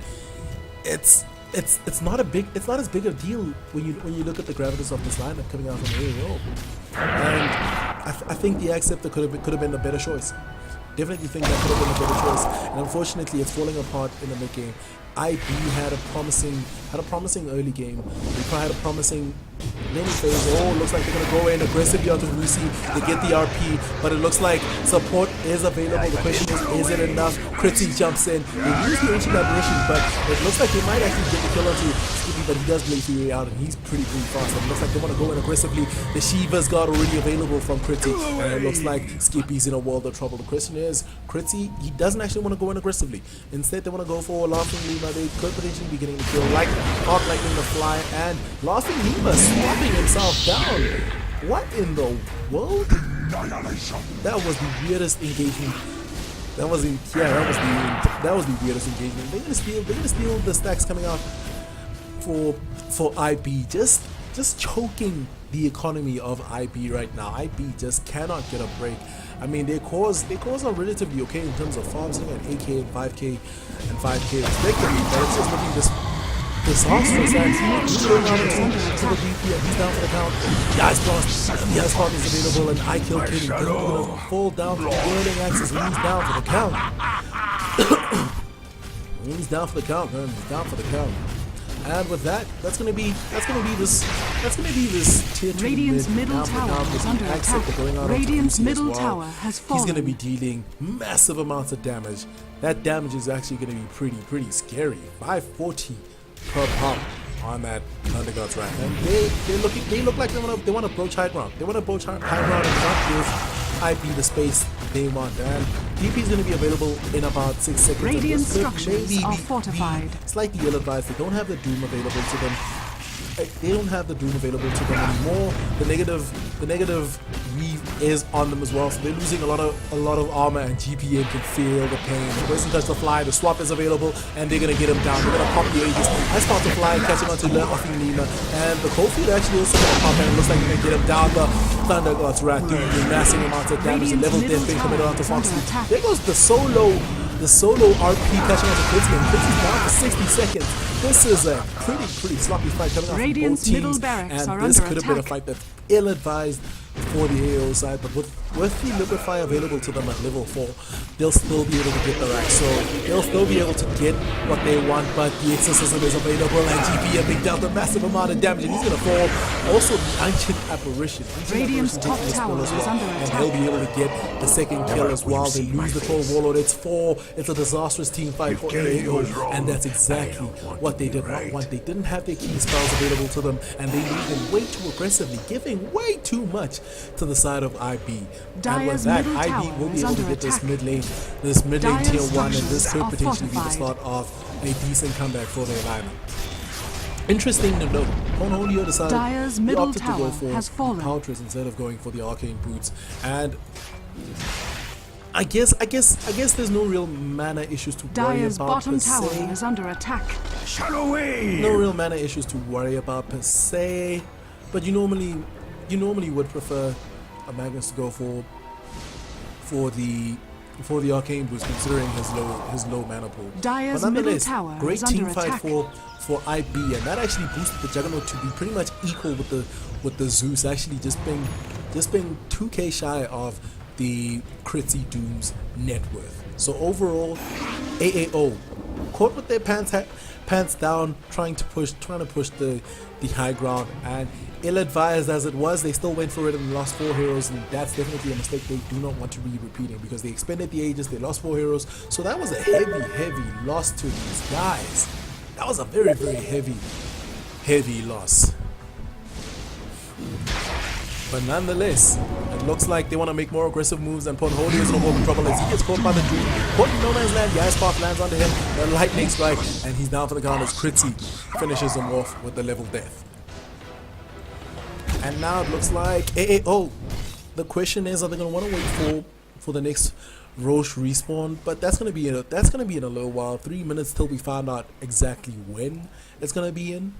it's not as big a deal when you look at the gravitas of this lineup coming out from AAO. And I think the Axe Scepter could have been a better choice. Definitely think that could have been a better choice, and unfortunately it's falling apart in the mid game. IB had a promising early game. They had a promising mini phase. Oh, looks like they're gonna go in aggressively onto Lucy. They get the RP, but it looks like support is available. The question is it enough? Critzy jumps in. They use the ancient aberration, but it looks like they might actually get the kill onto Skippy, but he does blaze the way out, and he's pretty fast. And it looks like they want to go in aggressively. The Shiva's got already available from Critzy, and it looks like Skippy's in a world of trouble. The question is, Critzy, he doesn't actually want to go in aggressively. Instead, they want to go for a laughing Lima. They could potentially be getting the kill, like Arc Lightning the Fly, and laughing Lima slapping himself down. What in the world? That was the weirdest engagement. That was the weirdest engagement. They're gonna steal the stacks coming out for IB. Just choking the economy of IB right now. IB just cannot get a break. I mean, their cores are relatively okay in terms of farms, sitting at 8k and 5k and 5k respectively, but it's just looking disastrous. And he's going out into the DP, and he's down for the count. The Ice Blast is available, and I Kill King is going to fall down for the whirling axis, and he's down for the count. He's down for the count, man. He's down for the count. And with that, that's gonna be this tier 2 Radiant's middle tower is under attack. Radiant's middle tower has fallen. He's gonna be dealing massive amounts of damage. That damage is actually gonna be pretty scary. 540 per pump on that Thunder God's Wrath. And they look like they want to approach high ground. They want to approach high ground and not give IP the space they want. And DP is going to be available in about 6 seconds. Radiant structures are fortified. Slightly ill-advised. They don't have the Doom available to them. they don't have the Doom available to them anymore. The negative weave is on them as well, so they're losing a lot of armor, and GPM can feel the pain. The person touch the fly, the swap is available, and they're gonna get him down. They're gonna pop the Aegis. I spot the fly catching onto Laughing Lima, and the cold feet actually also gonna pop, and it looks like they're gonna get him down. The Thunder God's Wrath doing massive amounts of damage. The level death being committed onto Foxy. There goes the solo RP catching onto Fritzy, and Fritzy's down for 60 seconds. This is a pretty sloppy fight coming out from both teams, and this could have been a fight that's ill-advised for the AAO side, but with the Liquidfire available to them at level 4, they'll still be able to get the rack, so they'll still be able to get what they want, but the Exorcism is available, and GP being dealt a massive amount of damage, and he's going to fall. Also, the Ancient Apparition. Radiant's top tower is under and attack. they'll be able to get the second kill as well. They lose the 12 Warlord. It's a disastrous team fight for AAO, and that's exactly what they did not want. They didn't have their key spells available to them, and they moved them way too aggressively, giving way too much to the side of IB. And with that, IB will be able to get this mid lane tier 1, and this could potentially be the start of a decent comeback for their lineup. Interesting to note, Ponholio decided he opted to go for Power Treads instead of going for the Arcane Boots, and I guess there's no real mana issues to worry Dire's about bottom per tower se. is under attack. No real mana issues to worry about per se, but you normally would prefer a Magnus to go for the Arcane Boost, considering his low mana pool. Dire's but middle nonetheless, tower great is team under fight attack. for IB, and that actually boosted the Juggernaut to be pretty much equal with the Zeus, actually just being 2k shy of the Critzy Doom's net worth. So overall, AAO caught with their pants down, trying to push the high ground, and ill-advised as it was, they still went for it and lost 4 heroes, and that's definitely a mistake they do not want to be repeating, because they expended the Aegis, they lost 4 heroes, so that was a heavy loss to these guys. That was a very heavy loss. But nonetheless, it looks like they want to make more aggressive moves, and Ponholio is in a more trouble as he gets caught by the Doom. Caught in no man's land, the Ice Path lands onto him, the lightning strike, and he's down for the count as Critzy finishes him off with the level death. And now it looks like AAO. The question is, are they going to want to wait for the next Roche respawn? But that's going to be in a little while. 3 minutes till we find out exactly when it's going to be in.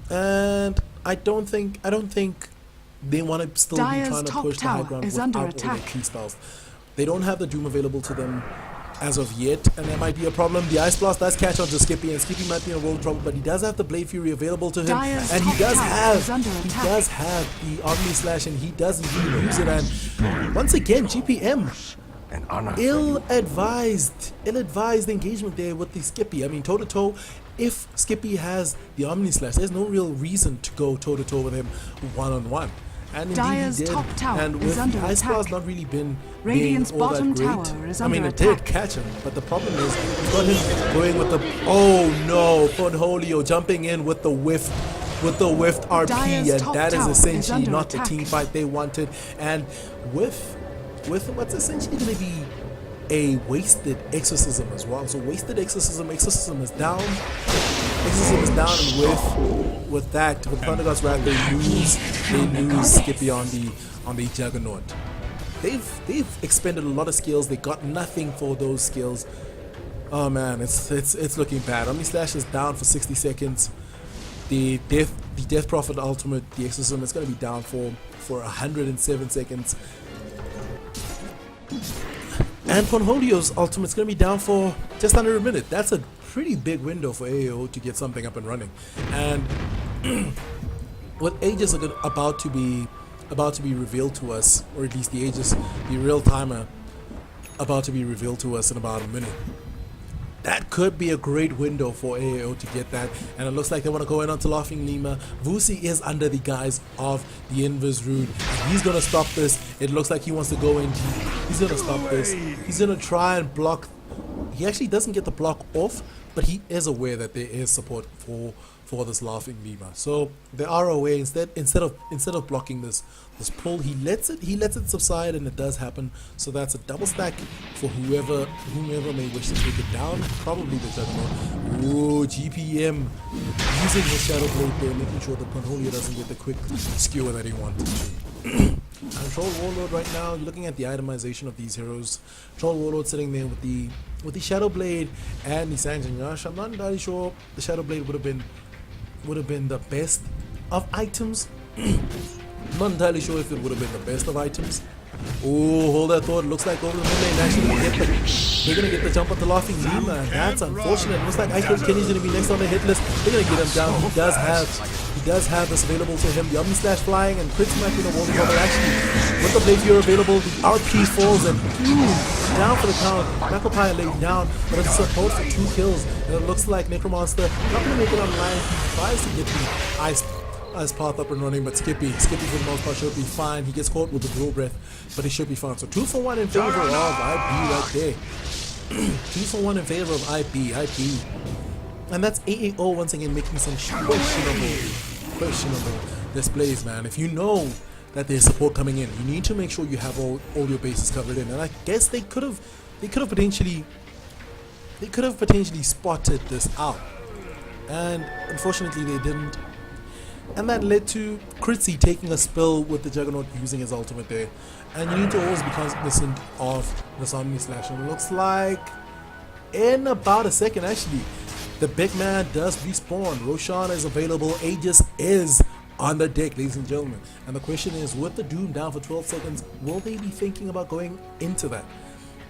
And I don't think they want to still Dire's be trying to top push the high tower ground is without under all attack. their key spells. They don't have the Doom available to them as of yet, and that might be a problem. The Ice Blast does catch onto Skippy, and Skippy might be in a world of trouble, but he does have the Blade Fury available to him, Dire's and he top does tower is under have attack. the Omni Slash, and he does indeed use it. And once again, GPM ill-advised engagement there with the Skippy. I mean, toe to toe. If Skippy has the Omni Slash, there's no real reason to go toe to toe with him one-on-one. And indeed Dire's he did. top tower And is with under Ice attack. Blast not really been Radiant's being all bottom that great. tower is I mean, under it did attack. catch him, but the problem is you got him going with the Ponholio jumping in with the whiffed RP, Dire's and top that is tower is essentially under not attack. the team fight they wanted. And with what's essentially going to be a wasted exorcism as well. So wasted exorcism is down. Exorcism is down, and with that, with Thunder God's Wrath, they lose Skippy on the Juggernaut. They've expended a lot of skills. They got nothing for those skills. Oh man, it's looking bad. Omni Slash is down for 60 seconds. The Death Prophet ultimate, the Exorcism, is going to be down for 107 seconds. And Ponholio's ultimate is going to be down for just under a minute. That's a pretty big window for AAO to get something up and running. And with Aegis about to be revealed to us, or at least the Aegis, the real timer, about to be revealed to us in about a minute. That could be a great window for AAO to get that, and it looks like they want to go in onto Laughing Lima. Vusi is under the guise of the Invis Rune, and he's going to stop this. It looks like he wants to go in deep. He's going to stop this. He's going to try and block. He actually doesn't get the block off, but he is aware that there is support for this laughing Lima. So the ROA instead of blocking this pull, he lets it subside, and it does happen. So that's a double stack for whomever may wish to take it down. Probably the Juggernaut. Ooh, GPM using his Shadow Blade there, making sure that Panholio doesn't get the quick skewer that he wanted to. And Troll Warlord right now, you're looking at the itemization of these heroes. Troll Warlord sitting there with the Shadow Blade and the Sanjin Yash. I'm not entirely sure the Shadow Blade would have been the best of items. I'm not entirely sure if it would have been the best of items. Oh, hold that thought. Looks like over the mid lane actually they're gonna get the jump on the laughing Lima, and that's unfortunate. Looks like Kenny's gonna be next on the hit list. They're gonna get him down. He does have this available to him. The Omni Slash flying, and Crits might be the wall cover. Actually, with the Blade Fury available, the RP falls, and down for the count. McAlpine laid down, but it's supposed to 2 kills. And it looks like Necromonster not gonna make it online. He tries to get the ice path up and running, but Skippy for the most part should be fine. He gets caught with the Grow Breath, but he should be fine. So 2 for 1 in favor of IB right there. 2 for 1 in favor of IB. And that's AAO once again making some questionable displays, man. If you know that there's support coming in, you need to make sure you have all your bases covered in. And I guess they could have potentially spotted this out, and unfortunately they didn't. And that led to Critzy taking a spill with the Juggernaut using his ultimate there. And you need to always be cognizant of this Omni Slash. And it looks like in about a second, actually, the big man does respawn. Roshan is available. Aegis is on the deck, ladies and gentlemen. And the question is, with the Doom down for 12 seconds, will they be thinking about going into that?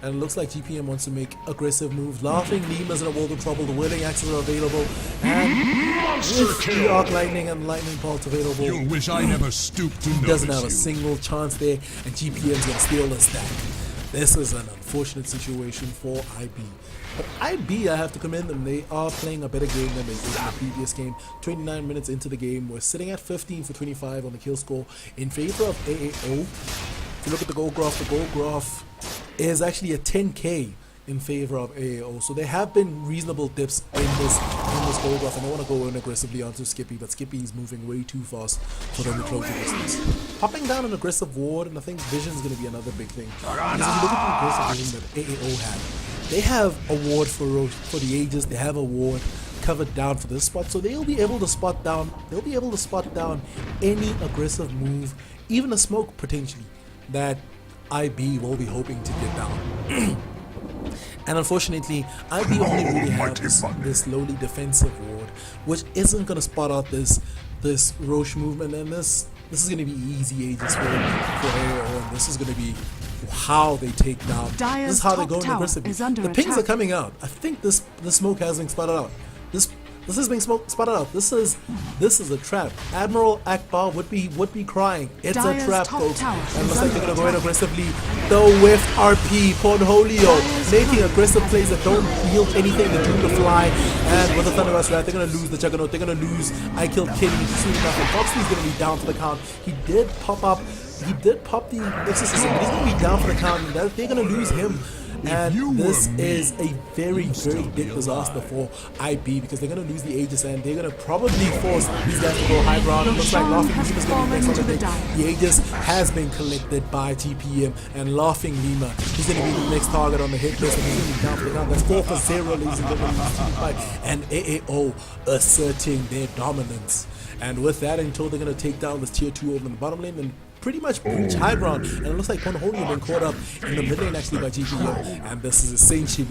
And it looks like GPM wants to make aggressive moves. Laughing Lima's in a world of trouble. The Whirling Axes are available. And with the Arc Lightning and Lightning Bolt available, you'll wish I never stooped to he doesn't have a you. single chance there. And GPM's going to steal the stack. This is an unfortunate situation for IB. But IB, I have to commend them. They are playing a better game than they did in the previous game. 29 minutes into the game, we're sitting at 15 for 25 on the kill score in favor of AAO. If you look at the goal graph is actually a 10k in favor of AAO. So there have been reasonable dips in this goal graph. I don't want to go in aggressively onto Skippy, but Skippy is moving way too fast for them to close the distance. Popping down an aggressive ward, and I think Vision is going to be another big thing. Because if you look at the aggressive vision that AAO had, they have a ward for the Aegis. They have a ward covered down for this spot, so they'll be able to spot down. They'll be able to spot down any aggressive move, even a smoke potentially, that IB will be hoping to get down. And unfortunately, IB only really have this lowly defensive ward, which isn't going to spot out this Roche movement, and this is going to be easy Aegis for AAO, and this is going to be how they take down. This is how they go in aggressively. The pings are coming out. I think this smoke has been spotted out. This is being spotted out. This is a trap. Admiral Akbar would be crying. It's a trap, folks. And looks like they're gonna go in aggressively. The whiff RP, Pornholio, making aggressive plays that don't yield anything. The Doom to fly, and with the Thunderous Rat, they're gonna lose the Juggernaut. They're gonna lose I Killed Kenny soon enough. And Foxley's gonna be down for the count. He did pop the Exorcism, but he's gonna be down for the count, and they're gonna lose him. And this is a very, very big disaster for IB, because they're going to lose the Aegis, and they're going to probably force these guys to go high ground. It looks like Laughing Lima is going to be next on the deck. The Aegis has been collected by GPM, and Laughing Lima is going to be the next target on the hit list, and he's going to be down for the count. That's 4 for 0, ladies and gentlemen. And AAO asserting their dominance. And with that, until they're going to take down this tier 2 over in the bottom lane and pretty much breach high ground, and it looks like Pornholio been caught up in the mid lane actually by GPM, and this is essentially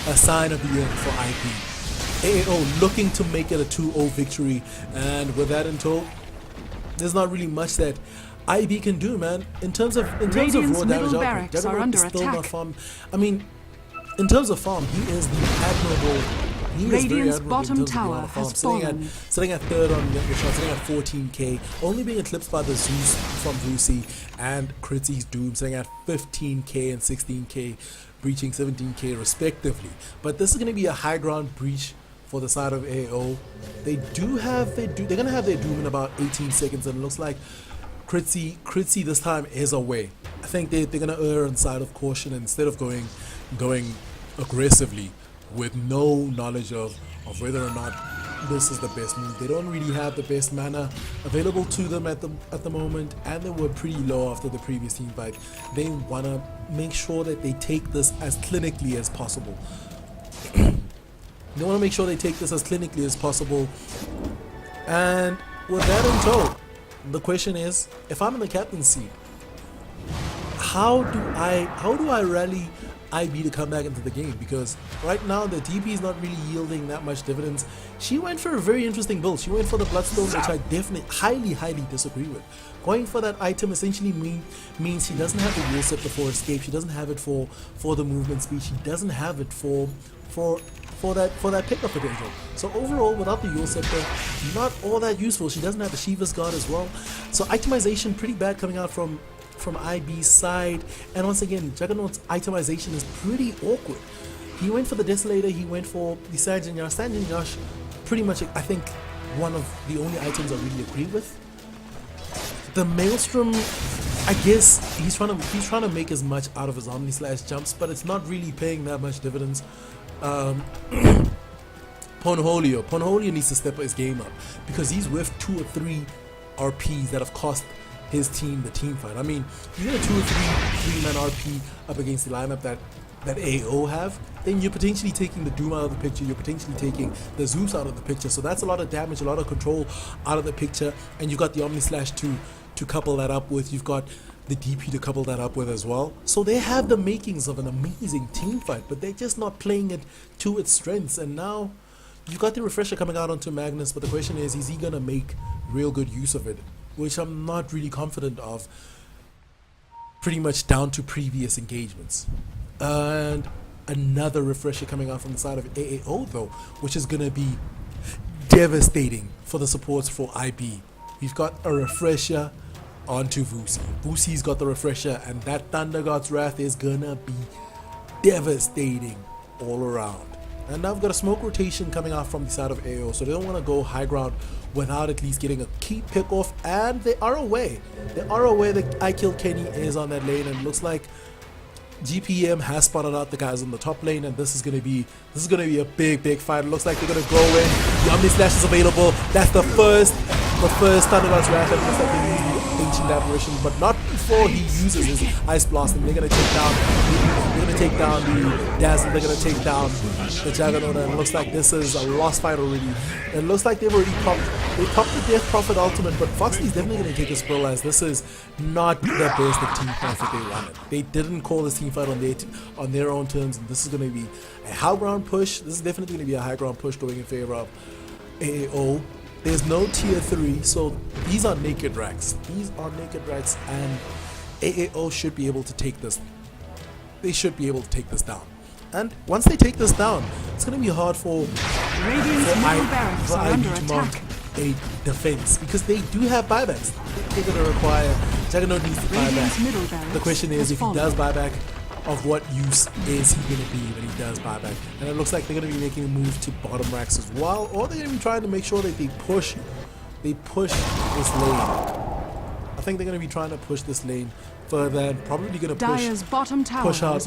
a sign of the end for IP. AAO looking to make it a 2-0 victory, and with that in tow, there's not really much that IB can do, man. In terms of raw damage output, Juggernaut is still not farm. I mean, in terms of farm, he is the admirable. Radiant's bottom tower has fallen. Sitting at third on Network, sitting at 14k, only being eclipsed by the Zeus from Vusi and Critzy's Doom, sitting at 15k and 16k, breaching 17k respectively. But this is going to be a high ground breach for the side of AAO. They're going to have their Doom in about 18 seconds, and it looks like Critzy this time is away. I think they're going to err on the side of caution, and instead of going aggressively with no knowledge of whether or not this is the best move. They don't really have the best mana available to them at the moment, and they were pretty low after the previous team fight. They want to make sure that they take this as clinically as possible. They want to make sure they take this as clinically as possible. And with that in tow, the question is, if I'm in the captaincy, how do I rally IB to come back into the game? Because right now the DP is not really yielding that much dividends. She went for a very interesting build. She went for the Bloodstone, which I definitely highly disagree with. Going for that item essentially means she doesn't have the Will Scepter for escape. She doesn't have it for the movement speed. She doesn't have it for that pickup potential. So overall, without the Yule Scepter, not all that useful. She doesn't have the Shiva's Guard as well. So itemization pretty bad coming out from IB's side. And once again, Juggernaut's itemization is pretty awkward. He went for the Desolator, he went for the Sanjin Yash. Sanjin Yash, pretty much, I think, one of the only items I really agree with. The Maelstrom, I guess he's trying to make as much out of his Omni Slash jumps, but it's not really paying that much dividends. Ponholio needs to step his game up, because he's with 2 or 3 RPs that have cost his team the team fight. I mean, you get a 2 or 3-man RP up against the lineup that AAO have, then you're potentially taking the Doom out of the picture, you're potentially taking the Zeus out of the picture, so that's a lot of damage, a lot of control out of the picture, and you've got the Omni Slash to couple that up with, you've got the DP to couple that up with as well. So they have the makings of an amazing team fight, but they're just not playing it to its strengths. And now you've got the refresher coming out onto Magnus, but the question is he gonna make real good use of it, which I'm not really confident of, pretty much down to previous engagements. And another refresher coming out from the side of AAO though, which is gonna be devastating for the supports for IB. We've got a refresher onto Vusi. Vusi's got the refresher, and that Thunder God's Wrath is gonna be devastating all around. And now we've got a smoke rotation coming out from the side of AO, so they don't want to go high ground without at least getting a key pick off, and they are away. They are aware that I Kill Kenny is on that lane, and it looks like GPM has spotted out the guys on the top lane, and this is gonna be a big fight. It looks like they're gonna go in. The Omni Slash is available. That's the first Thunder God's Wrath. It looks like they use the Ancient Apparition, but not before he uses his Ice Blast, and they're gonna take down the Dazzle, they're gonna take down the Juggernaut, and it looks like this is a lost fight already. It looks like they've already popped the Death Prophet ultimate, but Foxley's definitely gonna take a spill, as this is not the best of team fights that they wanted. They didn't call this team fight on their own terms, and this is gonna be a high ground push. This is definitely gonna be a high ground push going in favor of AAO. There's no tier 3, so these are naked racks. These are naked racks, and AAO should be able to take this. They should be able to take this down. And once they take this down, it's going to be hard for IB to mount a defense, because they do have buybacks. They're going to require Juggernaut needs to buy back. The question is, if he does buy back, of what use is he going to be when he does buy back? And it looks like they're going to be making a move to bottom racks as well, or they're going to be trying to make sure that they push this lane. I think they're going to be trying to push this lane further, and probably going to push out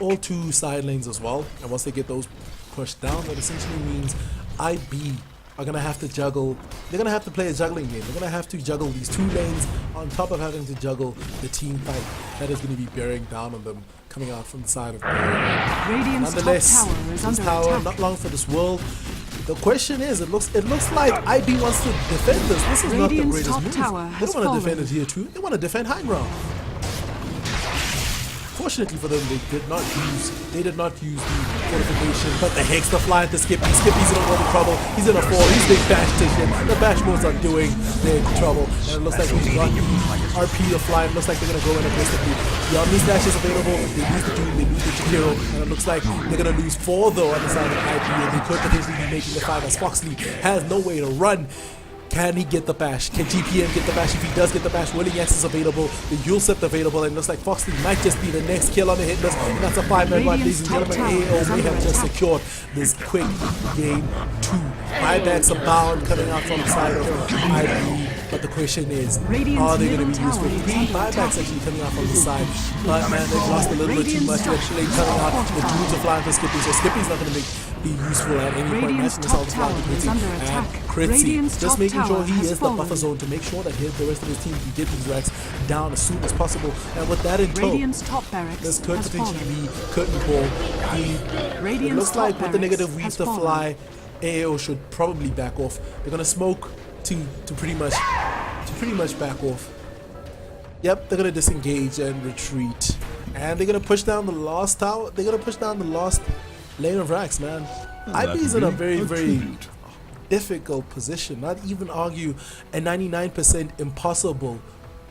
all 2 side lanes as well. And once they get those pushed down, that essentially means IB are going to have to juggle. They're going to have to play a juggling game. They're going to have to juggle these 2 lanes on top of having to juggle the team fight that is going to be bearing down on them coming out from the side of Nonetheless, this tower, not long for this world. The question is, it looks like IB wants to defend this. This is not the greatest move. They don't want to defend a tier 2. They want to defend high ground. Fortunately for them, they did not use the fortification, but the Hex, the fly at the Skippy. Skippy's in a world of trouble. He's in a fall. He's being bashed to shit. The bash moves are doing their trouble, and it looks like we've got the RP to fly. It looks like they're gonna go in aggressively. The Omni Slash is available. They lose the Doom, they lose the Jakiro, and it looks like they're gonna lose 4 though on the side of IP, and they could potentially be making the 5 as Foxley has no way to run. Can he get the bash? Can GPM get the bash? If he does get the bash, Willing X is available, the Yule Scepter available, and it looks like Foxley might just be the next kill on the hit list, and that's a 5-man run. Ladies and gentlemen, AAO may have just secured this quick game 2. Buybacks abound coming out from the side of IB. But the question is, Radiant's are they going to middle be used for tower is three under buybacks attack. actually coming out from the side? But man, they've lost a little bit too much. Radiant's Actually top coming out, tower the dudes are flying for Skippy, so Skippy's not going to be useful at any point. Radiant's Matching top himself flying tower to is Kritzy. under And attack. Kritzy, Radiant's just top making sure tower he has is the buffer fallen. zone to make sure that the rest of his team can get these racks down as soon as possible. And with that in tow, Radiant's top barracks this could has potentially fallen. be curtain call. It Radiant's looks top like with the barracks negative weave has to fallen. fly, AAO should probably back off. They're gonna smoke to pretty much back off. Yep, they're gonna disengage and retreat, and they're gonna push down the last tower. They're gonna push down the last lane of racks, man. IB's in a very difficult position. Not even argue a 99% impossible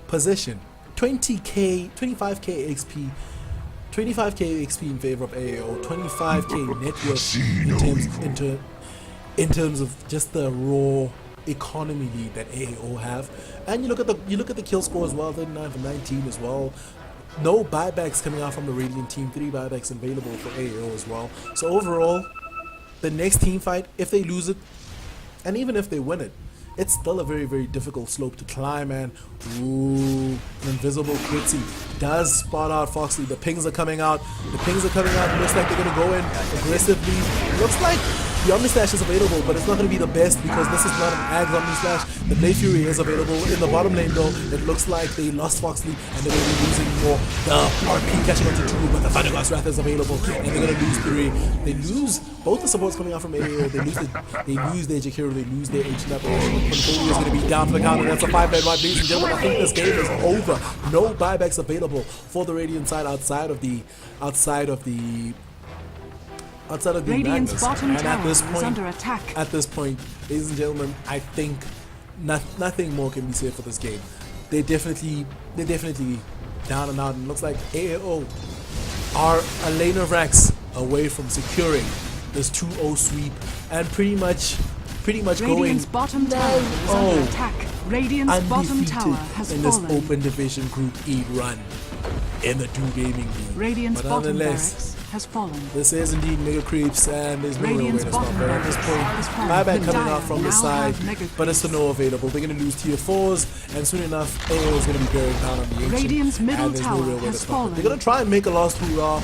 position. 20k, 25k XP. 25k XP in favor of AAO, 25k net worth in terms of just the raw economy lead that AAO have. And you look at the kill score as well, 39 for 19 as well. No buybacks coming out from the Radiant team, 3 buybacks available for AAO as well. So overall, the next team fight, if they lose it, and even if they win it, it's still a very difficult slope to climb, man. Ooh, an invisible Kritzy does spot out Foxley. The pings are coming out. It looks like they're gonna go in aggressively. Looks like the Omni Slash is available, but it's not gonna be the best because this is not an Ags Omni Slash. The Blade Fury is available in the bottom lane though. It looks like they lost Foxley and they're gonna be losing more. The RP catching on to 2, but the Thunder God's Wrath is available and they're gonna lose 3. They lose both the supports coming out from AAO. They lose their Jakiro, they lose their H-Nap. Portfolio is going to be down for the counter. That's a 5-man run. Ladies and gentlemen, I think this game is over. No buybacks available for the Radiant side outside of the Radiant's Magnus. bottom And tower is under attack. at this point, ladies and gentlemen, I think nothing more can be said for this game. They're definitely down and out. And it looks like AAO are a lane of racks away from securing this 2-0 sweep and pretty much going Radiant's bottom tower is under attack. Radiant's bottom tower undefeated has in this fallen. open division Group E run in the Do Gaming League. Radiant's But bottom nonetheless, barracks has fallen. this is indeed Mega Creeps and there's no real way Radiant's to stop bottom it at this point. barracks has fallen. Buyback coming Dire out from the now side, have Mega but it's to no available. They're going to lose tier 4s and soon enough AO is going to be bearing down on the ancient. Radiant's middle and there's tower no real way to has stop it. fallen. They're going to try and make a last hurrah,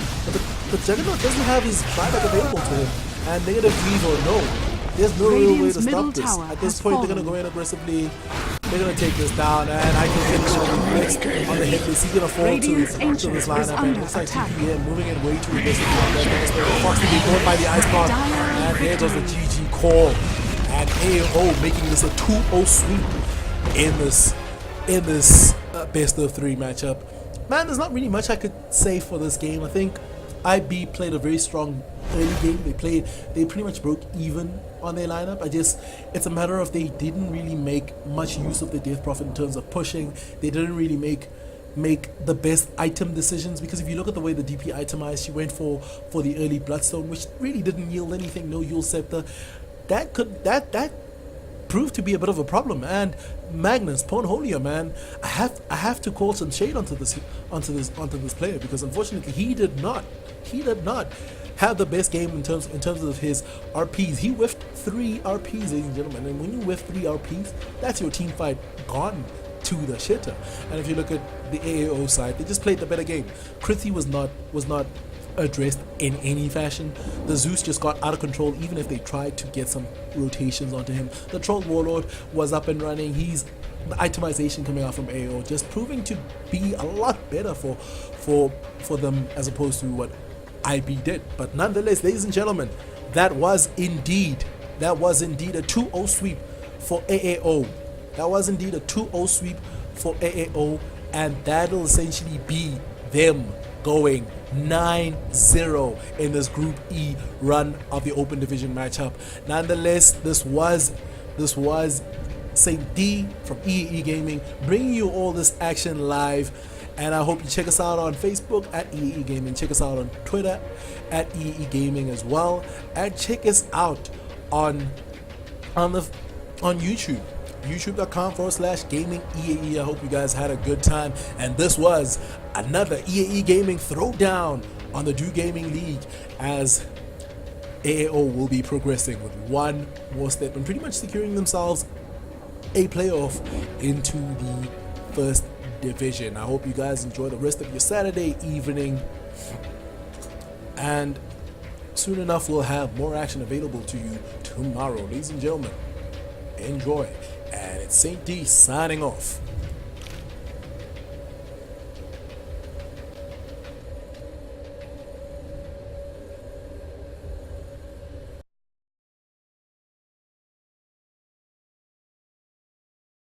but Juggernaut doesn't have his buyback available to him. And negative weave or no, there's no real way Radiant's to stop middle this. tower At this has point, they're going to fallen. go in aggressively. They're going to take this down, and I can finish it next on the hit list. He's going to fall Radiant's to ancient this is lineup, and under it looks like attack. TPM moving in way too aggressively. Foxy being caught by the ice pod, and there goes the GG call. And AO making this a 2-0 sweep in this best of 3 matchup. Man, there's not really much I could say for this game. I think IB played a very strong early game. They pretty much broke even on their lineup. It's a matter of they didn't really make much use of the Death Prophet in terms of pushing. They didn't really make the best item decisions, because if you look at the way the DP itemized, she went for the early Bloodstone, which really didn't yield anything. No Yule Scepter. That proved to be a bit of a problem. And Magnus Pornholia, man, I have to call some shade onto this player, because unfortunately he did not have the best game in terms of his RPs. He whiffed 3 RPs, ladies and gentlemen, and when you whiff 3 RPs, that's your team fight gone to the shitter. And if you look at the AAO side, they just played the better game. Kritzy was not addressed in any fashion. The Zeus just got out of control, even if they tried to get some rotations onto him. The Troll Warlord was up and running. The itemization coming out from AO just proving to be a lot better for them as opposed to what IB did. But nonetheless, ladies and gentlemen, that was indeed a 2-0 sweep for AAO. That was indeed a 2-0 sweep for AAO, and that'll essentially be them going 9-0 in this Group E run of the Open Division matchup. Nonetheless, this was Saint D from EAE Gaming bringing you all this action live, and I hope you check us out on Facebook at EAE Gaming, check us out on Twitter at EAE Gaming as well, and check us out on YouTube, youtube.com/gaming EAE. I hope you guys had a good time, and this was another EAE Gaming throwdown on the Do Gaming League, as AAO will be progressing with one more step and pretty much securing themselves a playoff into the first division. I hope you guys enjoy the rest of your Saturday evening, and soon enough we'll have more action available to you tomorrow. Ladies and gentlemen, enjoy, and it's Saint D signing off.